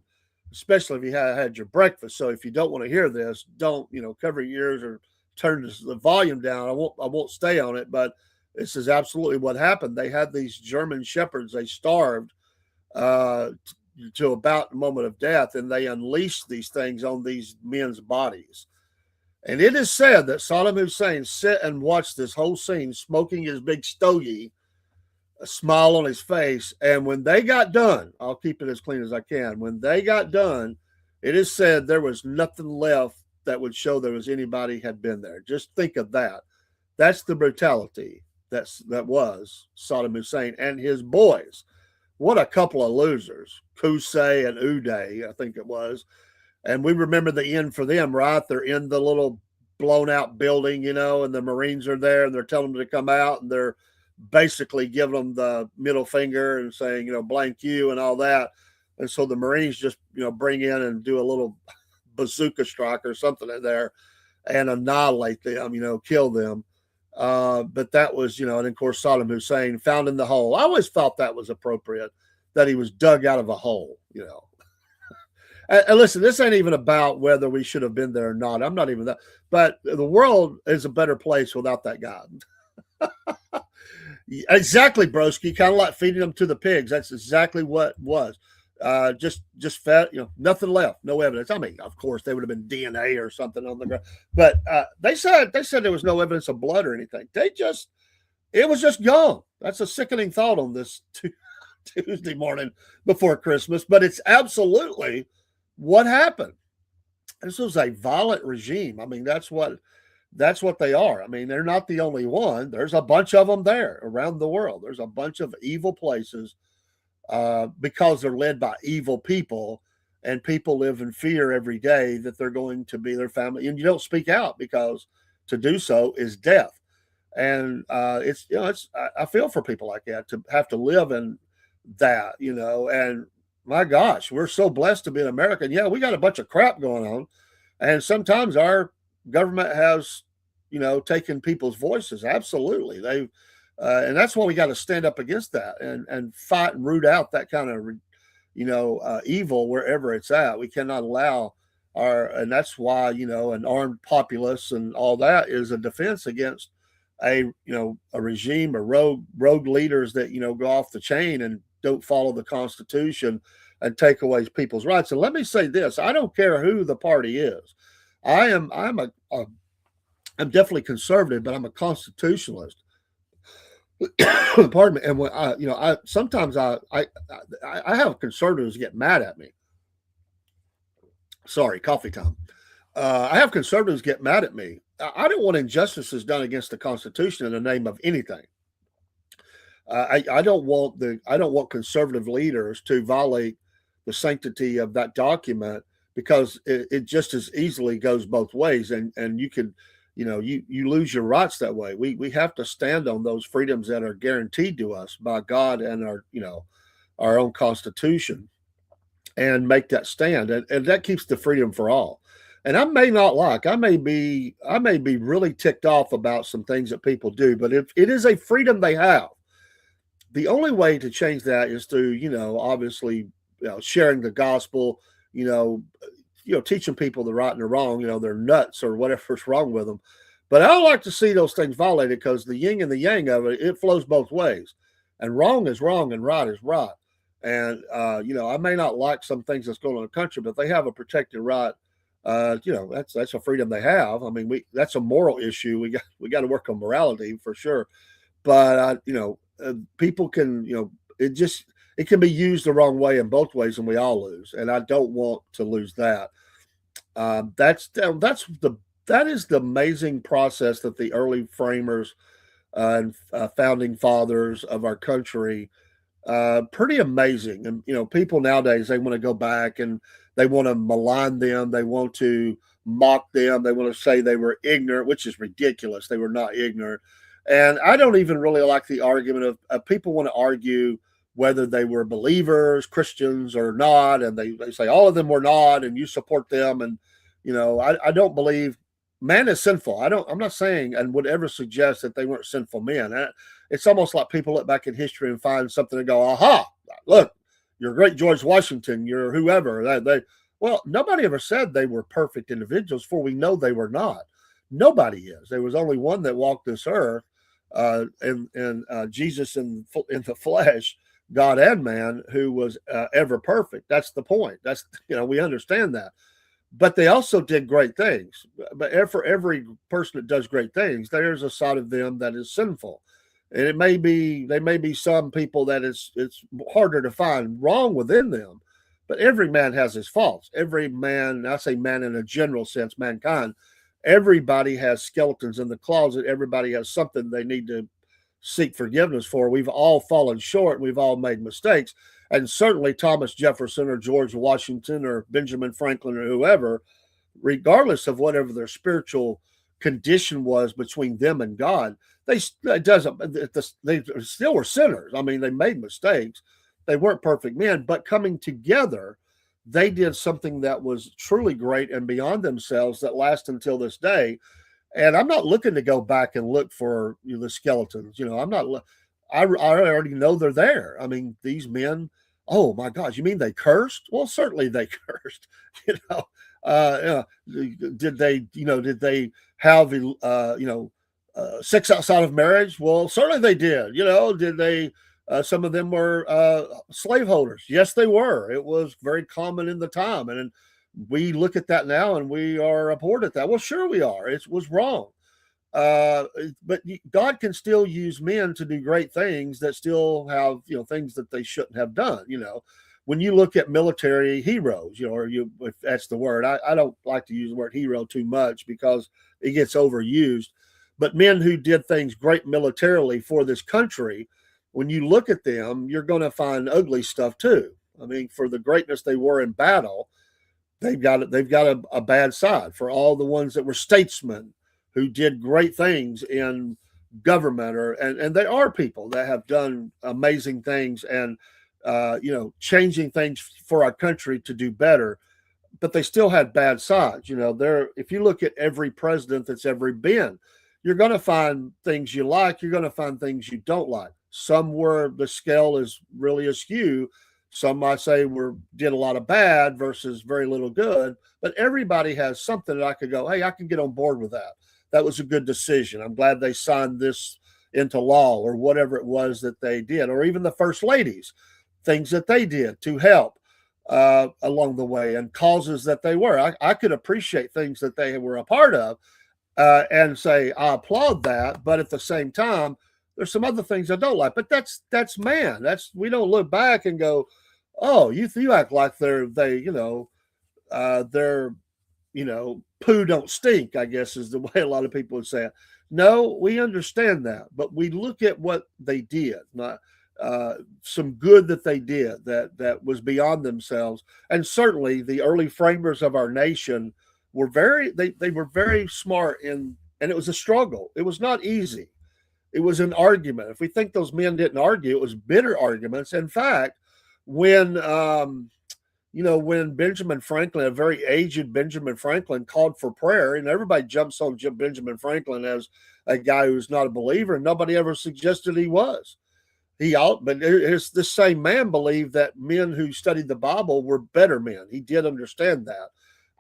especially if you had your breakfast. So if you don't want to hear this, don't, cover your ears or turn the volume down. I won't stay on it, but this is absolutely what happened. They had these German shepherds. They starved to about the moment of death, and they unleashed these things on these men's bodies. And it is said that Saddam Hussein sat and watched this whole scene, smoking his big stogie, a smile on his face. And when they got done, I'll keep it as clean as I can. When they got done, it is said there was nothing left that would show there was anybody had been there. Just think of that. That's the brutality that was Saddam Hussein and his boys. What a couple of losers. Qusay and Uday, I think it was. And we remember the end for them, right? They're in the little blown out building, and the Marines are there, and they're telling them to come out, and they're basically giving them the middle finger and saying, blank you and all that. And so the Marines just, bring in and do a little bazooka strike or something in there and annihilate them, kill them. But that was, and of course, Saddam Hussein found in the hole. I always thought that was appropriate, that he was dug out of a hole, And listen, this ain't even about whether we should have been there or not. I'm not even that. But the world is a better place without that guy. Exactly, broski. Kind of like feeding them to the pigs. That's exactly what it was. Just fed. Nothing left. No evidence. I mean, of course, there would have been DNA or something on the ground, but they said there was no evidence of blood or anything. It was just gone. That's a sickening thought on this Tuesday morning before Christmas, but it's absolutely what happened. This was a violent regime. I mean, that's what they are. I mean, they're not the only one. There's a bunch of them there around the world. There's a bunch of evil places because they're led by evil people, and people live in fear every day that they're going to be their family. And you don't speak out because to do so is death. And I feel for people like that to have to live in that. And my gosh, we're so blessed to be an American. Yeah, we got a bunch of crap going on, and sometimes our government has, taken people's voices. Absolutely, and that's why we got to stand up against that and fight and root out that kind of, evil wherever it's at. We cannot allow and that's why an armed populace and all that is a defense against a regime or rogue leaders that go off the chain and don't follow the Constitution and take away people's rights. And let me say this: I don't care who the party is. I'm definitely conservative, but I'm a constitutionalist. Pardon me. And when I sometimes I have conservatives get mad at me. Sorry, coffee time. I have conservatives get mad at me. I don't want injustices done against the Constitution in the name of anything. I don't want conservative leaders to violate the sanctity of that document because it just as easily goes both ways, and you can, you lose your rights that way. We have to stand on those freedoms that are guaranteed to us by God and our own Constitution, and make that stand, and that keeps the freedom for all. And I may be really ticked off about some things that people do, but if it is a freedom they have, the only way to change that is through, obviously, sharing the gospel, teaching people the right and the wrong, they're nuts or whatever's wrong with them. But I don't like to see those things violated because the yin and the yang of it flows both ways. And wrong is wrong and right is right. And, I may not like some things that's going on in the country, but they have a protected right. That's a freedom they have. I mean, that's a moral issue. We got to work on morality for sure. But, people can, it can be used the wrong way in both ways, and we all lose. And I don't want to lose that. That is the amazing process that the early framers and founding fathers of our country, pretty amazing. And people nowadays, they want to go back and they want to malign them, they want to mock them, they want to say they were ignorant, which is ridiculous. They were not ignorant. And I don't even really like the argument of people want to argue whether they were believers, Christians or not, and they say all of them were not, and you support them. And I don't believe man is sinful. I'm not saying and would ever suggest that they weren't sinful men. It's almost like people look back in history and find something and go, aha, look, you're great George Washington, you're whoever. Well, nobody ever said they were perfect individuals, for we know they were not. Nobody is. There was only one that walked this earth, and Jesus in the flesh, God and man, who was ever perfect. That's the point. That's we understand that. But they also did great things. But for every person that does great things, there's a side of them that is sinful. And there may be some people that it's harder to find wrong within them. But every man has his faults. Every man, I say man in a general sense, mankind, everybody has skeletons in the closet. Everybody has something they need to seek forgiveness for. We've all fallen short. We've all made mistakes. And certainly Thomas Jefferson or George Washington or Benjamin Franklin or whoever, regardless of whatever their spiritual condition was between them and God, they still were sinners. I mean, they made mistakes. They weren't perfect men, but coming together, they did something that was truly great and beyond themselves that lasts until this day. And I'm not looking to go back and look for the skeletons. I'm not. I already know they're there. I mean, these men Oh my gosh, you mean they cursed? Well, certainly they cursed. You know, did they, did they have, sex outside of marriage? Well, certainly they did. Did they? Some of them were slaveholders. Yes, they were. It was very common in the time, and we look at that now and we are abhorred at that. Well, sure we are. It was wrong. But God can still use men to do great things that still have, things that they shouldn't have done. When you look at military heroes, if that's the word, I don't like to use the word hero too much because it gets overused. But men who did things great militarily for this country, when you look at them, you're going to find ugly stuff too. I mean, for the greatness they were in battle, they've got a bad side. For all the ones that were statesmen who did great things in government, and they are people that have done amazing things and changing things for our country to do better, but they still had bad sides. There, if you look at every president that's ever been, you're going to find things you like, you're going to find things you don't like. Some where the scale is really askew. Some might say did a lot of bad versus very little good, but everybody has something that I could go, hey, I can get on board with that. That was a good decision. I'm glad they signed this into law, or whatever it was that they did, or even the first ladies, things that they did to help along the way, and causes that they were. I could appreciate things that they were a part of and say, I applaud that. But at the same time, there's some other things I don't like. But that's man. We don't look back and go, oh, you act like they're poo don't stink, I guess is the way a lot of people would say it. No, we understand that, but we look at what they did, not some good that they did that was beyond themselves. And certainly the early framers of our nation were they were very smart and it was a struggle. It was not easy. It was an argument. If we think those men didn't argue, it was bitter arguments. In fact, when when Benjamin Franklin, a very aged Benjamin Franklin, called for prayer, and everybody jumps on Benjamin Franklin as a guy who's not a believer, and nobody ever suggested he was. But this same man believed that men who studied the Bible were better men. He did understand that.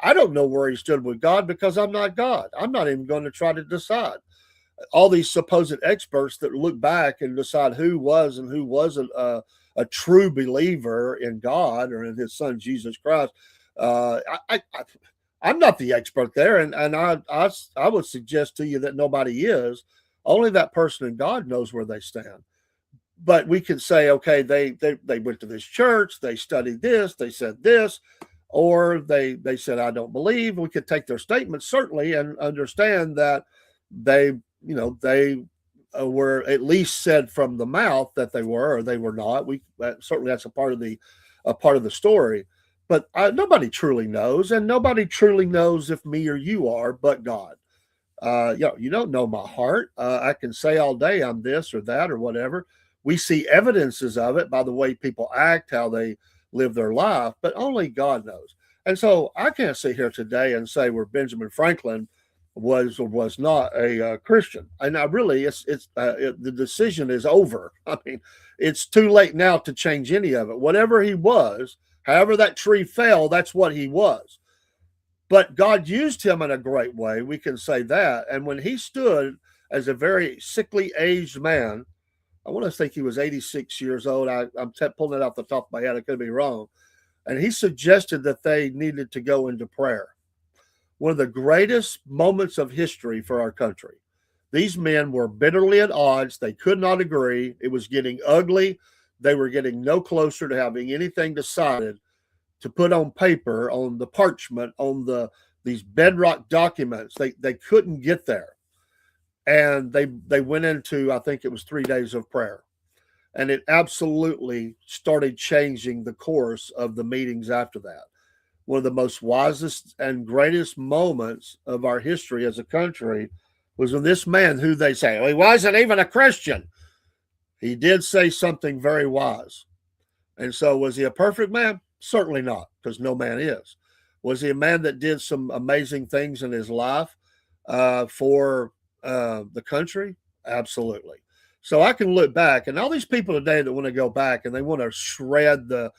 I don't know where he stood with God because I'm not God. I'm not even going to try to decide. All these supposed experts that look back and decide who was and who wasn't a true believer in God or in His Son Jesus Christ. I'm not the expert there, and I would suggest to you that nobody is. Only that person and God knows where they stand. But we can say, okay, they went to this church, they studied this, they said this, or they said I don't believe. We could take their statements certainly and understand that they were at least said from the mouth that they were or they were not. Certainly that's a part of the story. But nobody truly knows, and nobody truly knows if me or you are, but God. You don't know my heart. I can say all day I'm this or that or whatever. We see evidences of it by the way people act, how they live their life, but only God knows. And so I can't sit here today and say where Benjamin Franklin was or was not a Christian. And I really, the decision is over. I mean, it's too late now to change any of it. Whatever he was, however that tree fell, that's what he was. But God used him in a great way. We can say that. And when he stood as a very sickly aged man, I want to think he was 86 years old. I'm pulling it off the top of my head. I could be wrong. And he suggested that they needed to go into prayer. One of the greatest moments of history for our country. These men were bitterly at odds. They could not agree. It was getting ugly. They were getting no closer to having anything decided to put on paper, on the parchment, on these bedrock documents. They couldn't get there. And they went into, I think it was 3 days of prayer. And it absolutely started changing the course of the meetings after that. One of the most wisest and greatest moments of our history as a country was when this man, who they say, well, he wasn't even a Christian, he did say something very wise. And so was he a perfect man? Certainly not, because no man is. Was he a man that did some amazing things in his life for the country? Absolutely. So I can look back, and all these people today that want to go back and they want to shred the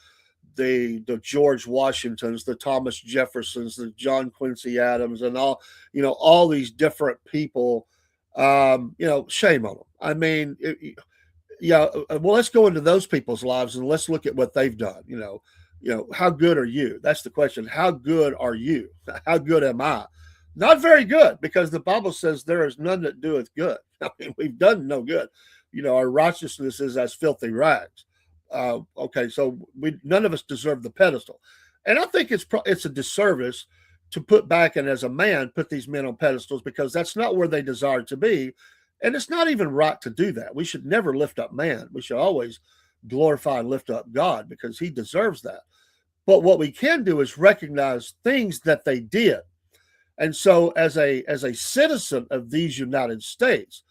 George Washingtons, the Thomas Jeffersons, the John Quincy Adams, and all these different people. Shame on them. I mean, yeah. Well, let's go into those people's lives and let's look at what they've done. How good are you? That's the question. How good are you? How good am I? Not very good, because the Bible says there is none that doeth good. I mean, we've done no good. Our righteousness is as filthy rags. Okay, so none of us deserve the pedestal, and I think it's a disservice to put back and as a man put these men on pedestals, because that's not where they desire to be, and it's not even right to do that. We should never lift up man. We should always glorify and lift up God, because He deserves that. But what we can do is recognize things that they did, and so as a citizen of these United States,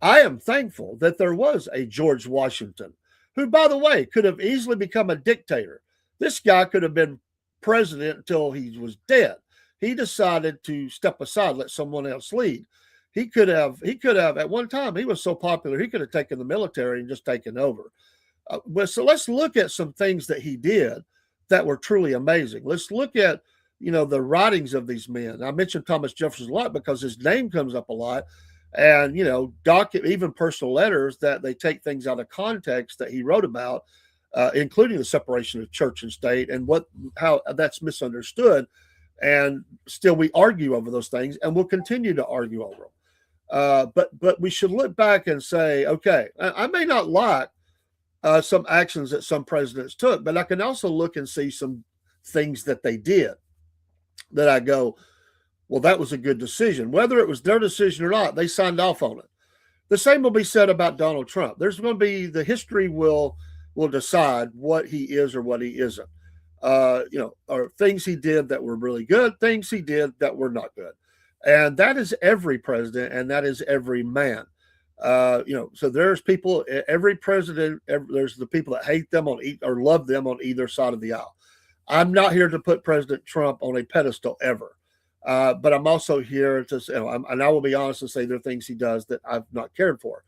I am thankful that there was a George Washington, who, by the way, could have easily become a dictator. This guy could have been president until he was dead. He decided to step aside, let someone else lead. He could have at one time, he was so popular, he could have taken the military and just taken over. So let's look at some things that he did that were truly amazing. Let's look at the writings of these men. I mentioned Thomas Jefferson a lot because his name comes up a lot, and even personal letters that they take things out of context that he wrote about, including the separation of church and state and how that's misunderstood. And still, we argue over those things, and we'll continue to argue over them. But we should look back and say, okay, I may not like some actions that some presidents took, but I can also look and see some things that they did that I go, well, that was a good decision. Whether it was their decision or not, they signed off on it. The same will be said about Donald Trump. There's going to be the history will decide what he is or what he isn't. Or things he did that were really good, things he did that were not good. And that is every president, and that is every man. So there's people, every president, there's the people that hate them or love them on either side of the aisle. I'm not here to put President Trump on a pedestal ever. But I'm also here to say, and I will be honest and say there are things he does that I've not cared for.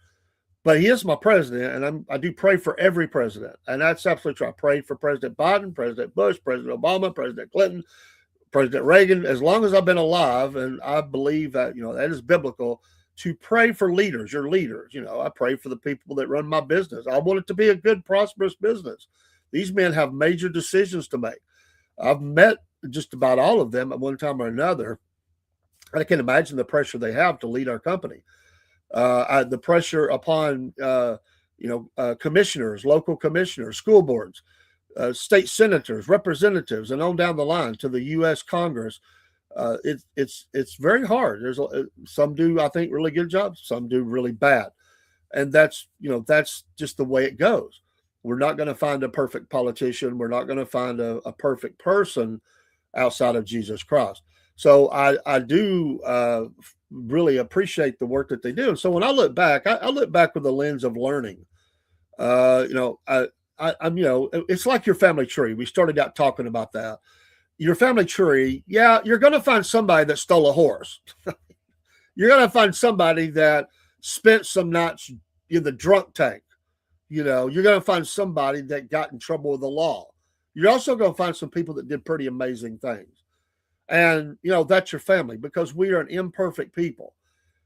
But he is my president, and I do pray for every president. And that's absolutely true. I prayed for President Biden, President Bush, President Obama, President Clinton, President Reagan, as long as I've been alive. And I believe that, that is biblical to pray for leaders, your leaders. I pray for the people that run my business. I want it to be a good, prosperous business. These men have major decisions to make. I've met just about all of them at one time or another. I can imagine the pressure they have to lead our company. The pressure upon commissioners, local commissioners, school boards, state senators, representatives, and on down the line to the U.S. Congress. It's very hard. Some do, I think, really good jobs. Some do really bad, and that's just the way it goes. We're not going to find a perfect politician. We're not going to find a perfect person outside of Jesus Christ. So I do really appreciate the work that they do. And so when I look back, I look back with the lens of learning. It's like your family tree. We started out talking about that. Your family tree, yeah, you're going to find somebody that stole a horse. You're going to find somebody that spent some nights in the drunk tank. You're going to find somebody that got in trouble with the law. You're also going to find some people that did pretty amazing things. And, that's your family, because we are an imperfect people.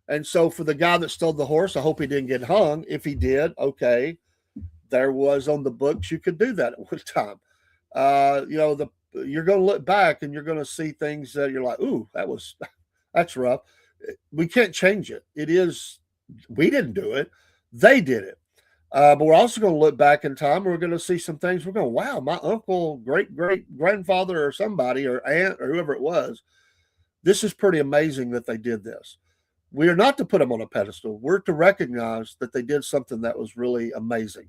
And so for the guy that stole the horse, I hope he didn't get hung. If he did, okay, there was on the books, you could do that at one time. You're going to look back and you're going to see things that you're like, ooh, that's rough. We can't change it. We didn't do it. They did it. But we're also going to look back in time. We're going to see some things. We're going, wow, my uncle, great grandfather, or somebody, or aunt, or whoever it was. This is pretty amazing that they did this. We are not to put them on a pedestal. We're to recognize that they did something that was really amazing.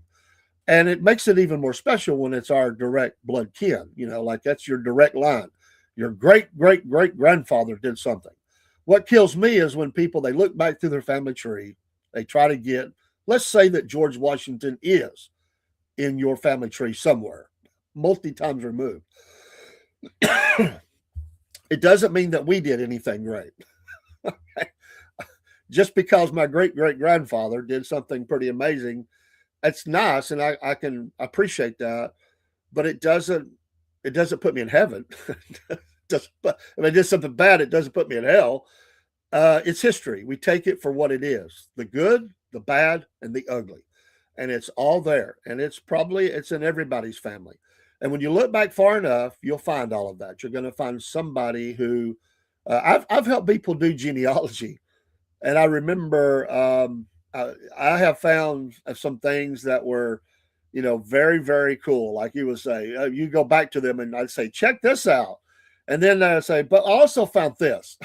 And it makes it even more special when it's our direct blood kin, like that's your direct line. Your great grandfather did something. What kills me is when people, they look back through their family tree, they try to get, let's say that George Washington is in your family tree somewhere, multi times removed. It doesn't mean that we did anything great. Okay? just because my great great grandfather did something pretty amazing, it's nice, and I can appreciate that, but it doesn't put me in heaven. Just, if I did something bad, it doesn't put me in hell. It's history. We take it for what it is: the good, the bad, and the ugly, and it's all there. And it's in everybody's family. And when you look back far enough, you'll find all of that. You're going to find somebody who I've helped people do genealogy, and I remember I have found some things that were, very very cool. Like you would say, you go back to them, and I'd say, check this out, and then I'd say, but I also found this.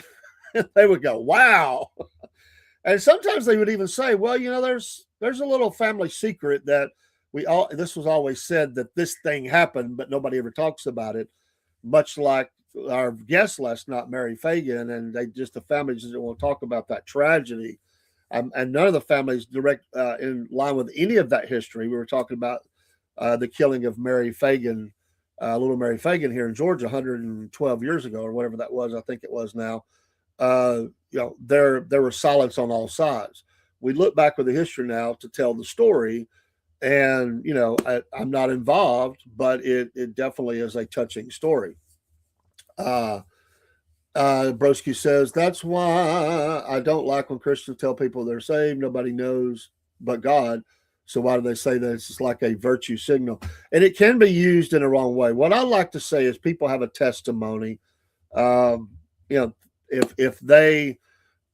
They would go, wow. And sometimes they would even say, well, there's a little family secret that this was always said that this thing happened, but nobody ever talks about it. Much like our guest last night, Mary Fagan, and the families didn't want to talk about that tragedy. And none of the families direct in line with any of that history. We were talking about the killing of Mary Fagan, little Mary Fagan here in Georgia 112 years ago, or whatever that was. I think it was now. There was silence on all sides. We look back with the history now to tell the story, and I'm not involved, but it definitely is a touching story. Broski says that's why I don't like when Christians tell people they're saved. Nobody knows but God. So why do they say that it's just like a virtue signal? And it can be used in a wrong way. What I like to say is people have a testimony. If they,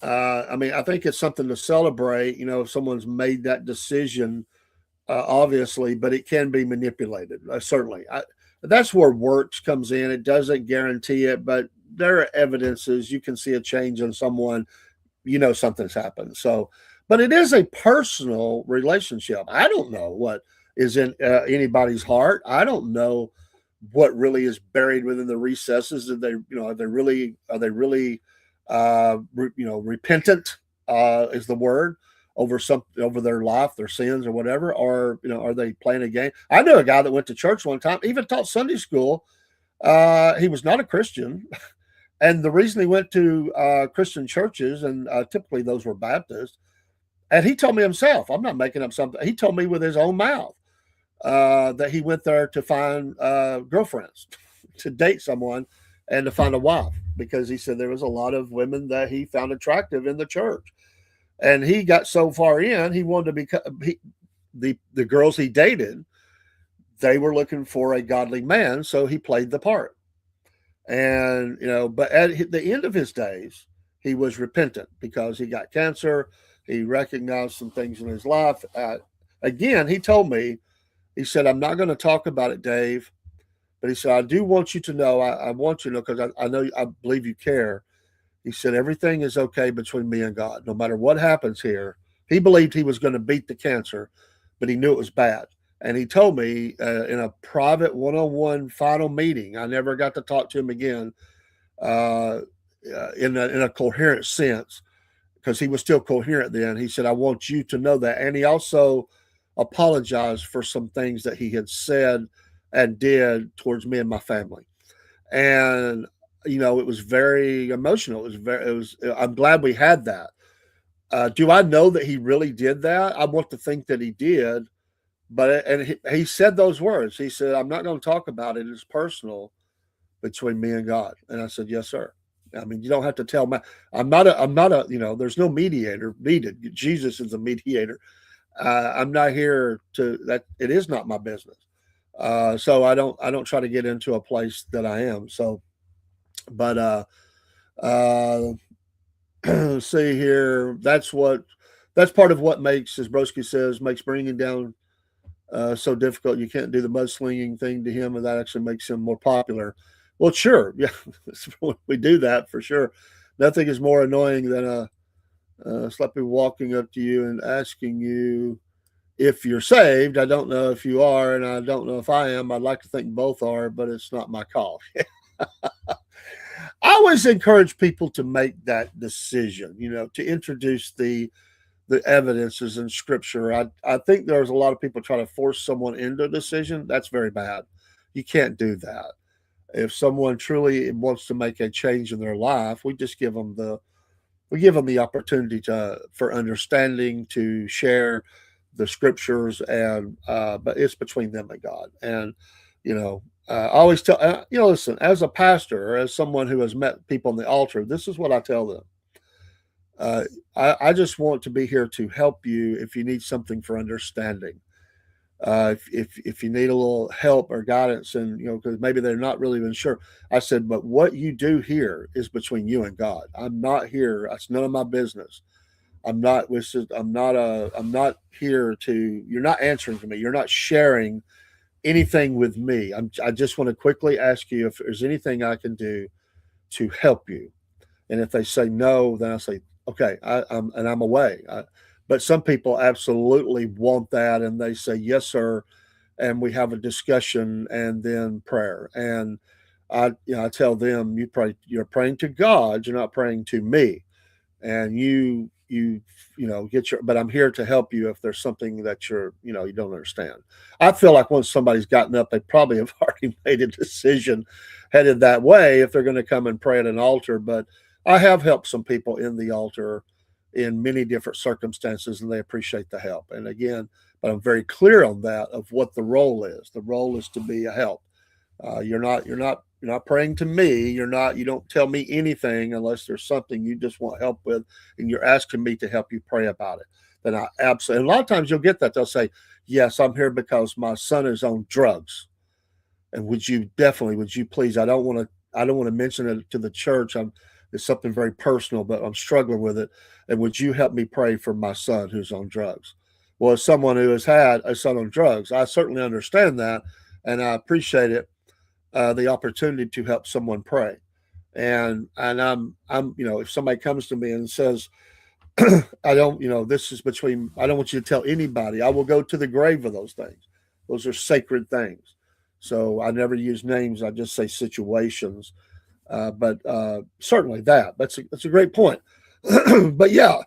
I think it's something to celebrate. If someone's made that decision, obviously, but it can be manipulated. Certainly, that's where works comes in. It doesn't guarantee it, but there are evidences. You can see a change in someone. Something's happened. So, but it is a personal relationship. I don't know what is in anybody's heart. I don't know what really is buried within the recesses. Are they really repentant is the word over their life, their sins or whatever, or are they playing a game? I knew a guy that went to church one time, even taught Sunday school. He was not a Christian, and the reason he went to Christian churches, and typically those were Baptist, and he told me himself, I'm not making up something, he told me with his own mouth that he went there to find girlfriends, to date someone, and to find a wife, because he said there was a lot of women that he found attractive in the church. And he got so far in, he wanted to become the girls he dated, they were looking for a godly man, so he played the part. And but at the end of his days, he was repentant because he got cancer. He recognized some things in his life. Again, he told me, he said, I'm not going to talk about it, Dave, but he said, I do want you to know, I want you to know, because I know, I believe you care. He said, everything is okay between me and God, no matter what happens here. He believed he was going to beat the cancer, but he knew it was bad. And he told me in a private one-on-one final meeting, I never got to talk to him again in a coherent sense, because he was still coherent then. He said, I want you to know that. And he also apologized for some things that he had said and did towards me and my family. And it was very emotional. I'm glad we had that. Do I know that he really did that? I want to think that he did, but he said those words. He said, I'm not going to talk about it. It's personal between me and God. And I said, yes, sir. I mean, you don't have to tell me. I'm not a, there's no mediator needed. Jesus is a mediator. I'm not here that. It is not my business. So I don't try to get into a place that I am. So, but see here, that's part of what makes, as Broski says, makes bringing down so difficult. You can't do the mudslinging thing to him, and that actually makes him more popular. Well, sure, yeah, we do that for sure. Nothing is more annoying than a sloppy walking up to you and asking you if you're saved. I don't know if you are, and I don't know if I am. I'd like to think both are, but it's not my call. I always encourage people to make that decision, to introduce the evidences in scripture. I think there's a lot of people try to force someone into a decision. That's very bad. You can't do that. If someone truly wants to make a change in their life, we just give them the we give them the opportunity for understanding, to share the scriptures, and but it's between them and God. And I always tell listen, as a pastor or as someone who has met people on the altar, this is what I tell them. I just want to be here to help you if you need something for understanding. If you need a little help or guidance, and because maybe they're not really even sure. I said, but what you do here is between you and God. I'm not here. It's none of my business. I'm not. I'm not here to. You're not answering to me. You're not sharing anything with me. I just want to quickly ask you if there's anything I can do to help you. And if they say no, then I say, okay, I'm away. But some people absolutely want that, and they say yes, sir, and we have a discussion and then prayer. And I tell them, you're praying to God, you're not praying to me. And get your, but I'm here to help you if there's something that you don't understand. I feel like once somebody's gotten up, they probably have already made a decision headed that way if they're going to come and pray at an altar. But I have helped some people in the altar in many different circumstances, and they appreciate the help. And again, but I'm very clear on that of what the role is. The role is to be a help. You're not praying to me. You don't tell me anything unless there's something you just want help with, and you're asking me to help you pray about it. Then I absolutely, and a lot of times you'll get that. They'll say, yes, I'm here because my son is on drugs. And would you please, I don't want to mention it to the church. It's something very personal, but I'm struggling with it. And would you help me pray for my son who's on drugs? Well, as someone who has had a son on drugs, I certainly understand that, and I appreciate it, the opportunity to help someone pray. And I'm if somebody comes to me and says, this is between, I don't want you to tell anybody. I will go to the grave of those things. Those are sacred things. So I never use names. I just say situations. But certainly that's a great point. But yeah,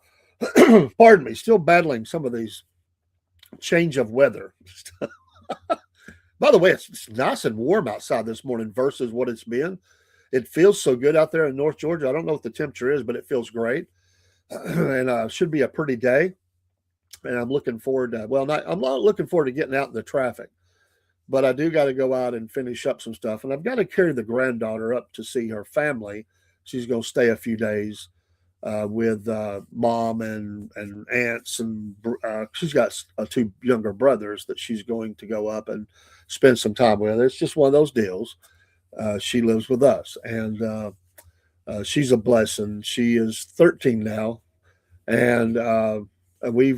pardon me, still battling some of these change of weather. By the way, it's nice and warm outside this morning versus what it's been. It feels so good out there in North Georgia. I don't know what the temperature is, but it feels great. And should be a pretty day. And I'm looking forward to, I'm not looking forward to getting out in the traffic, but I do got to go out and finish up some stuff. And I've got to carry the granddaughter up to see her family. She's going to stay a few days with mom and aunts. And she's got two younger brothers that she's going to go up and spend some time with. It's just one of those deals. She lives with us, and she's a blessing. She is 13 now, and we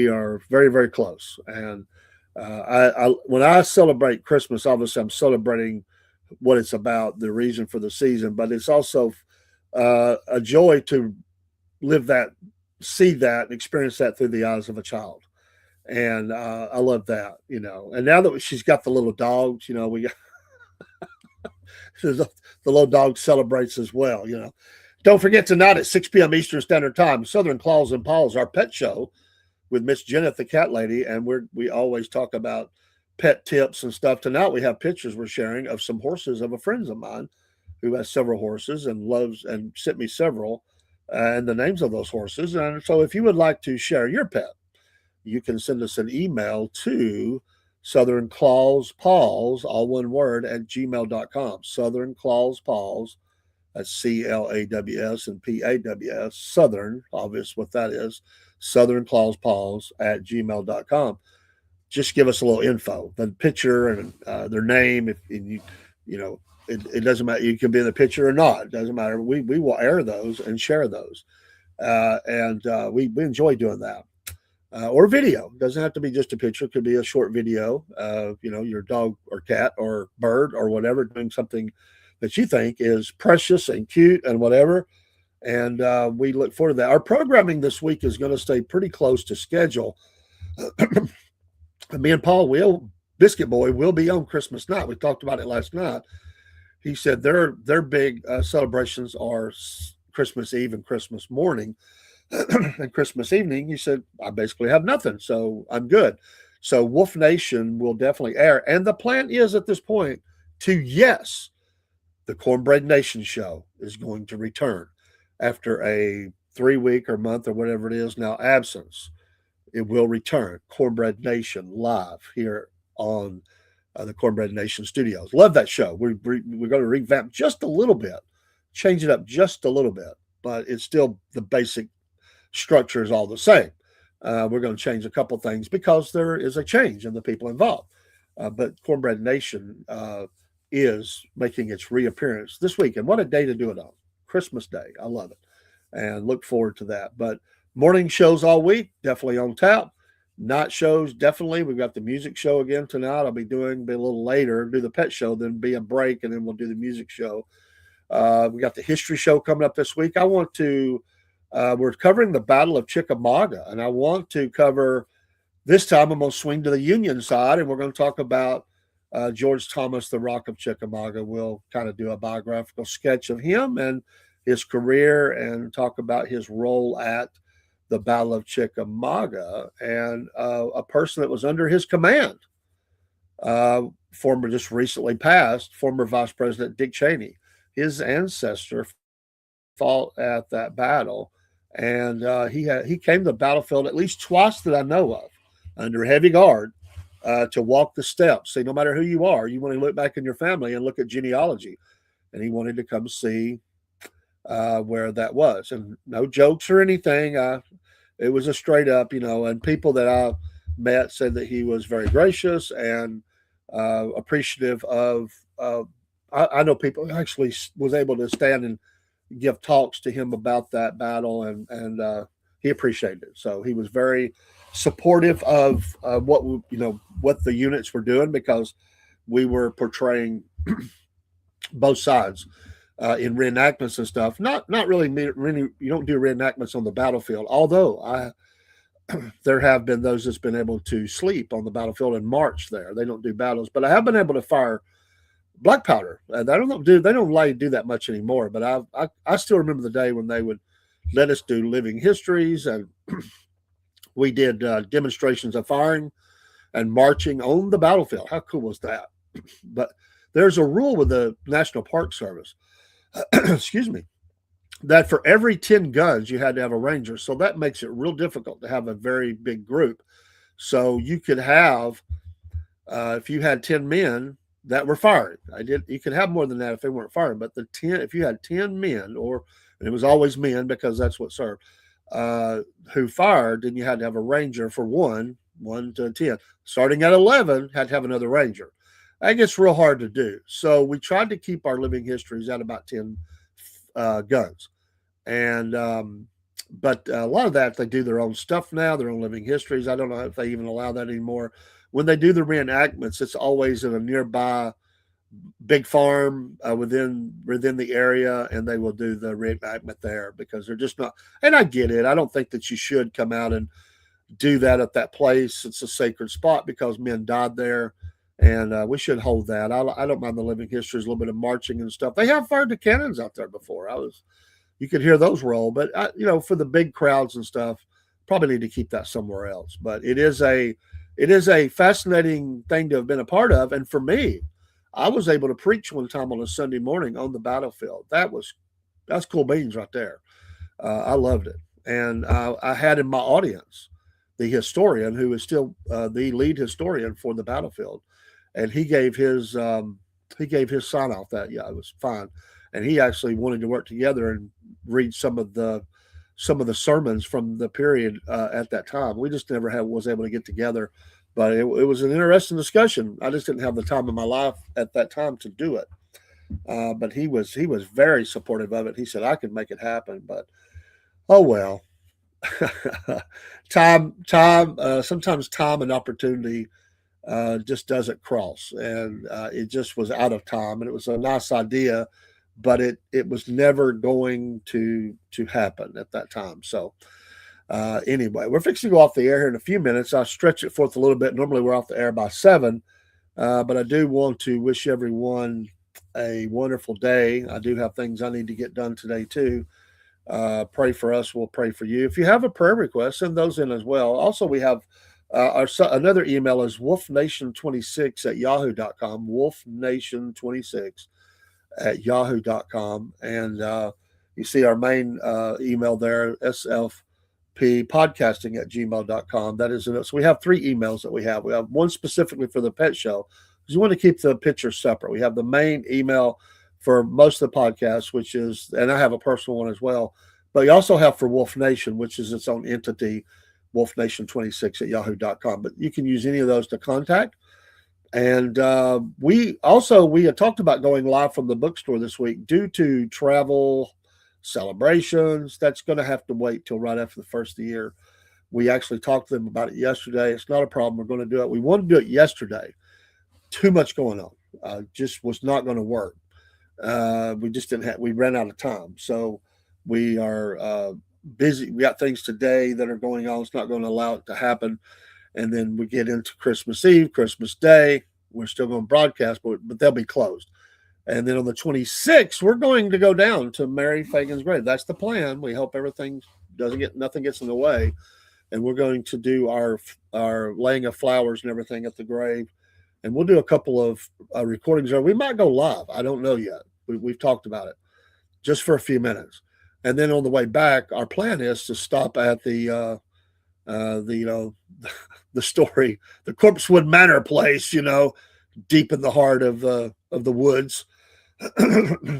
are very, very close. And when I celebrate Christmas, obviously I'm celebrating what it's about, the reason for the season, but it's also a joy to see that, and experience that through the eyes of a child. And I love that, And now that she's got the little dogs, we got the little dog celebrates as well, Don't forget tonight at 6 p.m. Eastern Standard Time, Southern Claws and Paws, our pet show with Miss Jeneth, the cat lady, and we always talk about pet tips and stuff. Tonight we have pictures we're sharing of some horses of a friend of mine who has several horses and loves and sent me several and the names of those horses. And so if you would like to share your pet, you can send us an email to Southern Claws Paws, all one word, at gmail.com. Southern Claws Paws, that's CLAWS and PAWS, Southern, obvious what that is, Southern Claws Paws at gmail.com. Just give us a little info, the picture and their name. It doesn't matter. You can be in the picture or not. It doesn't matter. We will air those and share those. And we enjoy doing that. Or video. It doesn't have to be just a picture. It could be a short video of, your dog or cat or bird or whatever doing something that you think is precious and cute and whatever. And we look forward to that. Our programming this week is going to stay pretty close to schedule. Me and Paul Biscuit Boy will be on Christmas night. We talked about it last night. He said their big celebrations are Christmas Eve and Christmas morning. And Christmas evening, he said, I basically have nothing, so I'm good. So Wolf Nation will definitely air. And the plan is at this point the Cornbread Nation show is going to return. after a 3 week or month or whatever it is now absence. It will return. Cornbread Nation live here on the Cornbread Nation studios. Love that show. We're going to revamp just a little bit, change it up just a little bit, but it's still the basic structure is all the same. We're going to change a couple things because there is a change in the people involved. But Cornbread Nation is making its reappearance this week. And what a day to do it on. Christmas Day. I love it and look forward to that. But morning shows all week, definitely on tap. Night shows, definitely. We've got the music show again tonight. I'll be a little later, do the pet show, then be a break, and then we'll do the music show. We got the history show coming up this week. We're covering the Battle of Chickamauga, and I want to cover, this time I'm going to swing to the Union side, and we're going to talk about George Thomas, the Rock of Chickamauga. We'll kind of do a biographical sketch of him and his career and talk about his role at the Battle of Chickamauga and a person that was under his command, just recently passed, former Vice President Dick Cheney. His ancestor fought at that battle, and he came to the battlefield at least twice that I know of, under heavy guard, to walk the steps. See, no matter who you are, you want to look back in your family and look at genealogy, and he wanted to come see where that was, and no jokes or anything. It was a straight up, and people that I met said that he was very gracious and appreciative of. I know people actually was able to stand and give talks to him about that battle, and he appreciated it. So he was very supportive of what the units were doing, because we were portraying both sides in reenactments and stuff. Not really. You don't do reenactments on the battlefield, although there have been those that's been able to sleep on the battlefield and march there. They don't do battles, but I have been able to fire black powder. They don't do that much anymore. But I still remember the day when they would let us do living histories, and we did demonstrations of firing and marching on the battlefield. How cool was that? But there's a rule with the National Park Service, excuse me, that for every 10 guns you had to have a ranger. So that makes it real difficult to have a very big group. So you could have, if you had 10 men that were firing, you could have more than that if they weren't firing. But if you had 10 men, and it was always men because that's what served, who fired, then you had to have a ranger for one to 10. Starting at 11, had to have another ranger. That gets real hard to do. So we tried to keep our living histories at about 10 guns. And but a lot of that, they do their own stuff now, their own living histories. I don't know if they even allow that anymore. When they do the reenactments, it's always in a nearby big farm within the area, and they will do the reenactment there because they're just not. And I get it. I don't think that you should come out and do that at that place. It's a sacred spot because men died there, and we should hold that. I don't mind the living histories, a little bit of marching and stuff. They have fired the cannons out there before. You could hear those roll, but for the big crowds and stuff, probably need to keep that somewhere else. But it is a fascinating thing to have been a part of. And for me, I was able to preach one time on a Sunday morning on the battlefield. That's cool beans right there. I loved it. And I had in my audience the historian who is still the lead historian for the battlefield. And he gave his sign off that, yeah, it was fine. And he actually wanted to work together and read some of the sermons from the period at that time. We just never was able to get together, but it was an interesting discussion. I just didn't have the time in my life at that time to do it. But he was very supportive of it. He said I could make it happen, but oh well. Sometimes time and opportunity just doesn't cross, and it just was out of time. And it was a nice idea, but it was never going to happen at that time. So anyway, we're fixing to go off the air here in a few minutes. I'll stretch it forth a little bit. Normally we're off the air by 7, but I do want to wish everyone a wonderful day. I do have things I need to get done today too. Pray for us. We'll pray for you. If you have a prayer request, send those in as well. Also, we have another email is wolfnation26@yahoo.com, wolfnation26@yahoo.com. And You see our main email there, slppodcasting@gmail.com. That is it. So we have three emails that we have. We have one specifically for the pet show because you want to keep the pictures separate. We have the main email for most of the podcasts, which is, and I have a personal one as well. But you also have for Wolf Nation, which is its own entity, wolfnation26@yahoo.com. But you can use any of those to contact. And we had talked about going live from the bookstore this week due to travel celebrations. That's going to have to wait till right after the first of the year. We actually talked to them about it yesterday. It's not a problem. We're going to do it. We wanted to do it yesterday. Too much going on. Just was not going to work. We just didn't have. We ran out of time. So we are busy. We got things today that are going on. It's not going to allow it to happen. And then we get into Christmas Eve, Christmas Day. We're still going to broadcast, but they'll be closed. And then on the 26th, we're going to go down to Mary Fagan's grave. That's the plan. We hope everything nothing gets in the way. And we're going to do our laying of flowers and everything at the grave. And we'll do a couple of recordings there. We might go live. I don't know yet. We've talked about it just for a few minutes. And then on the way back, our plan is to stop at the story, the Corpsewood Manor place, deep in the heart of the woods.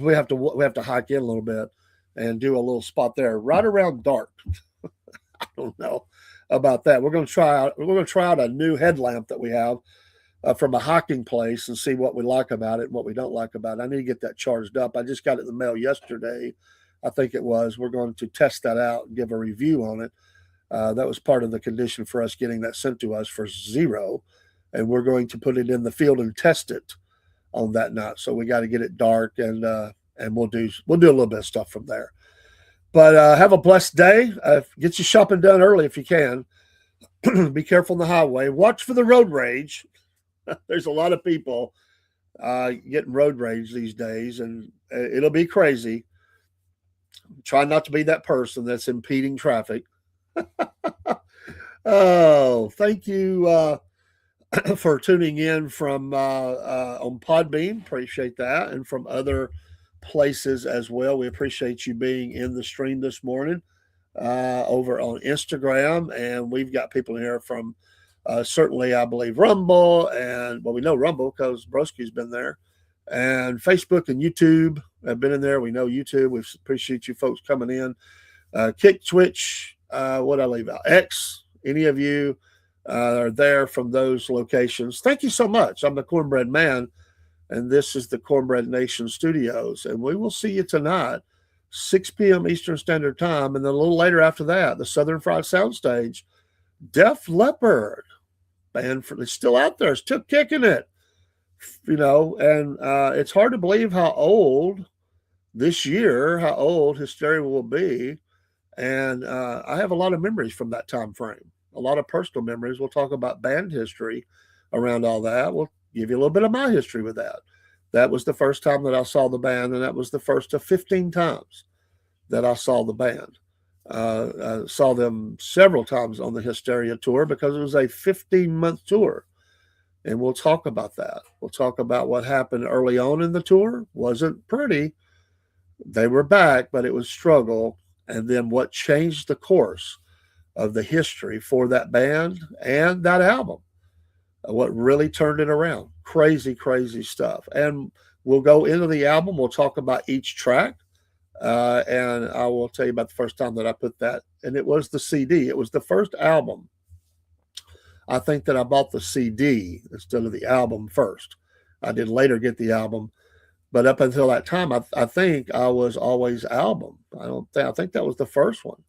we have to hike in a little bit and do a little spot there right around dark. I don't know about that. We're going to try out a new headlamp that we have from a hiking place and see what we like about it and what we don't like about it. I need to get that charged up. I just got it in the mail yesterday. I think it was. We're going to test that out and give a review on it. That was part of the condition for us getting that sent to us for $0. And we're going to put it in the field and test it on that night. So we got to get it dark and we'll do a little bit of stuff from there. But have a blessed day. Get your shopping done early if you can. Be careful on the highway. Watch for the road rage. There's a lot of people getting road rage these days, and it'll be crazy. Try not to be that person that's impeding traffic. Oh, thank you for tuning in from on Podbean. Appreciate that, and from other places as well. We appreciate you being in the stream this morning over on Instagram, and we've got people here from certainly, I believe, Rumble, and we know Rumble because Broski's been there, and Facebook and YouTube have been in there. We know YouTube. We appreciate you folks coming in. Kick, Twitch, what I leave out, X, any of you are there from those locations. Thank you so much. I'm the Cornbread Man, and this is the Cornbread Nation Studios, and we will see you tonight, 6 p.m. Eastern Standard Time, and then a little later after that, the Southern Fried Soundstage, Def Leppard, band it's still out there, still kicking it, and it's hard to believe how old Hysteria will be. And I have a lot of memories from that time frame, a lot of personal memories. We'll talk about band history around all that. We'll give you a little bit of my history with that. That was the first time that I saw the band, and that was the first of 15 times that I saw the band. I saw them several times on the Hysteria tour because it was a 15-month tour. And we'll talk about that. We'll talk about what happened early on in the tour. Wasn't pretty. They were back, but it was struggle. And then what changed the course of the history for that band and that album. What really turned it around. Crazy, crazy stuff. And we'll go into the album. We'll talk about each track. And I will tell you about the first time that I put that. And it was the CD. It was the first album. I think that I bought the CD instead of the album first. I did later get the album. But up until that time, I think I was always album. I think that was the first one.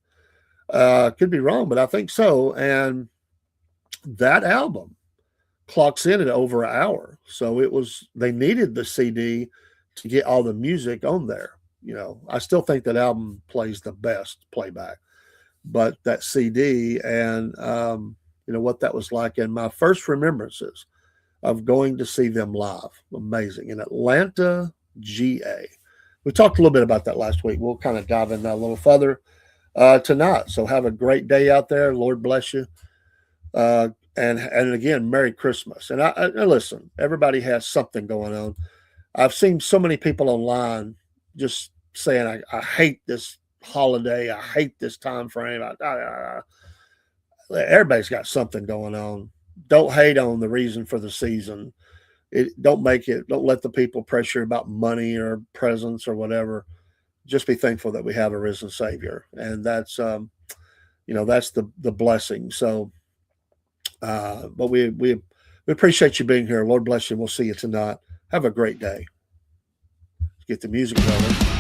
Could be wrong, but I think so. And that album clocks in at over an hour. So they needed the CD to get all the music on there. I still think that album plays the best playback, but that CD and, what that was like. And my first remembrances of going to see them live, amazing, in Atlanta, GA. We talked a little bit about that last week. We'll kind of dive in that a little further tonight. So have a great day out there. Lord bless you. And again, Merry Christmas. And I listen, everybody has something going on. I've seen so many people online just saying I hate this holiday, I hate this time frame. Everybody's got something going on. Don't hate on the reason for the season. Don't let the people pressure about money or presents or whatever. Just be thankful that we have a risen Savior, and that's the blessing. So, but we appreciate you being here. Lord bless you. We'll see you tonight. Have a great day. Let's get the music going.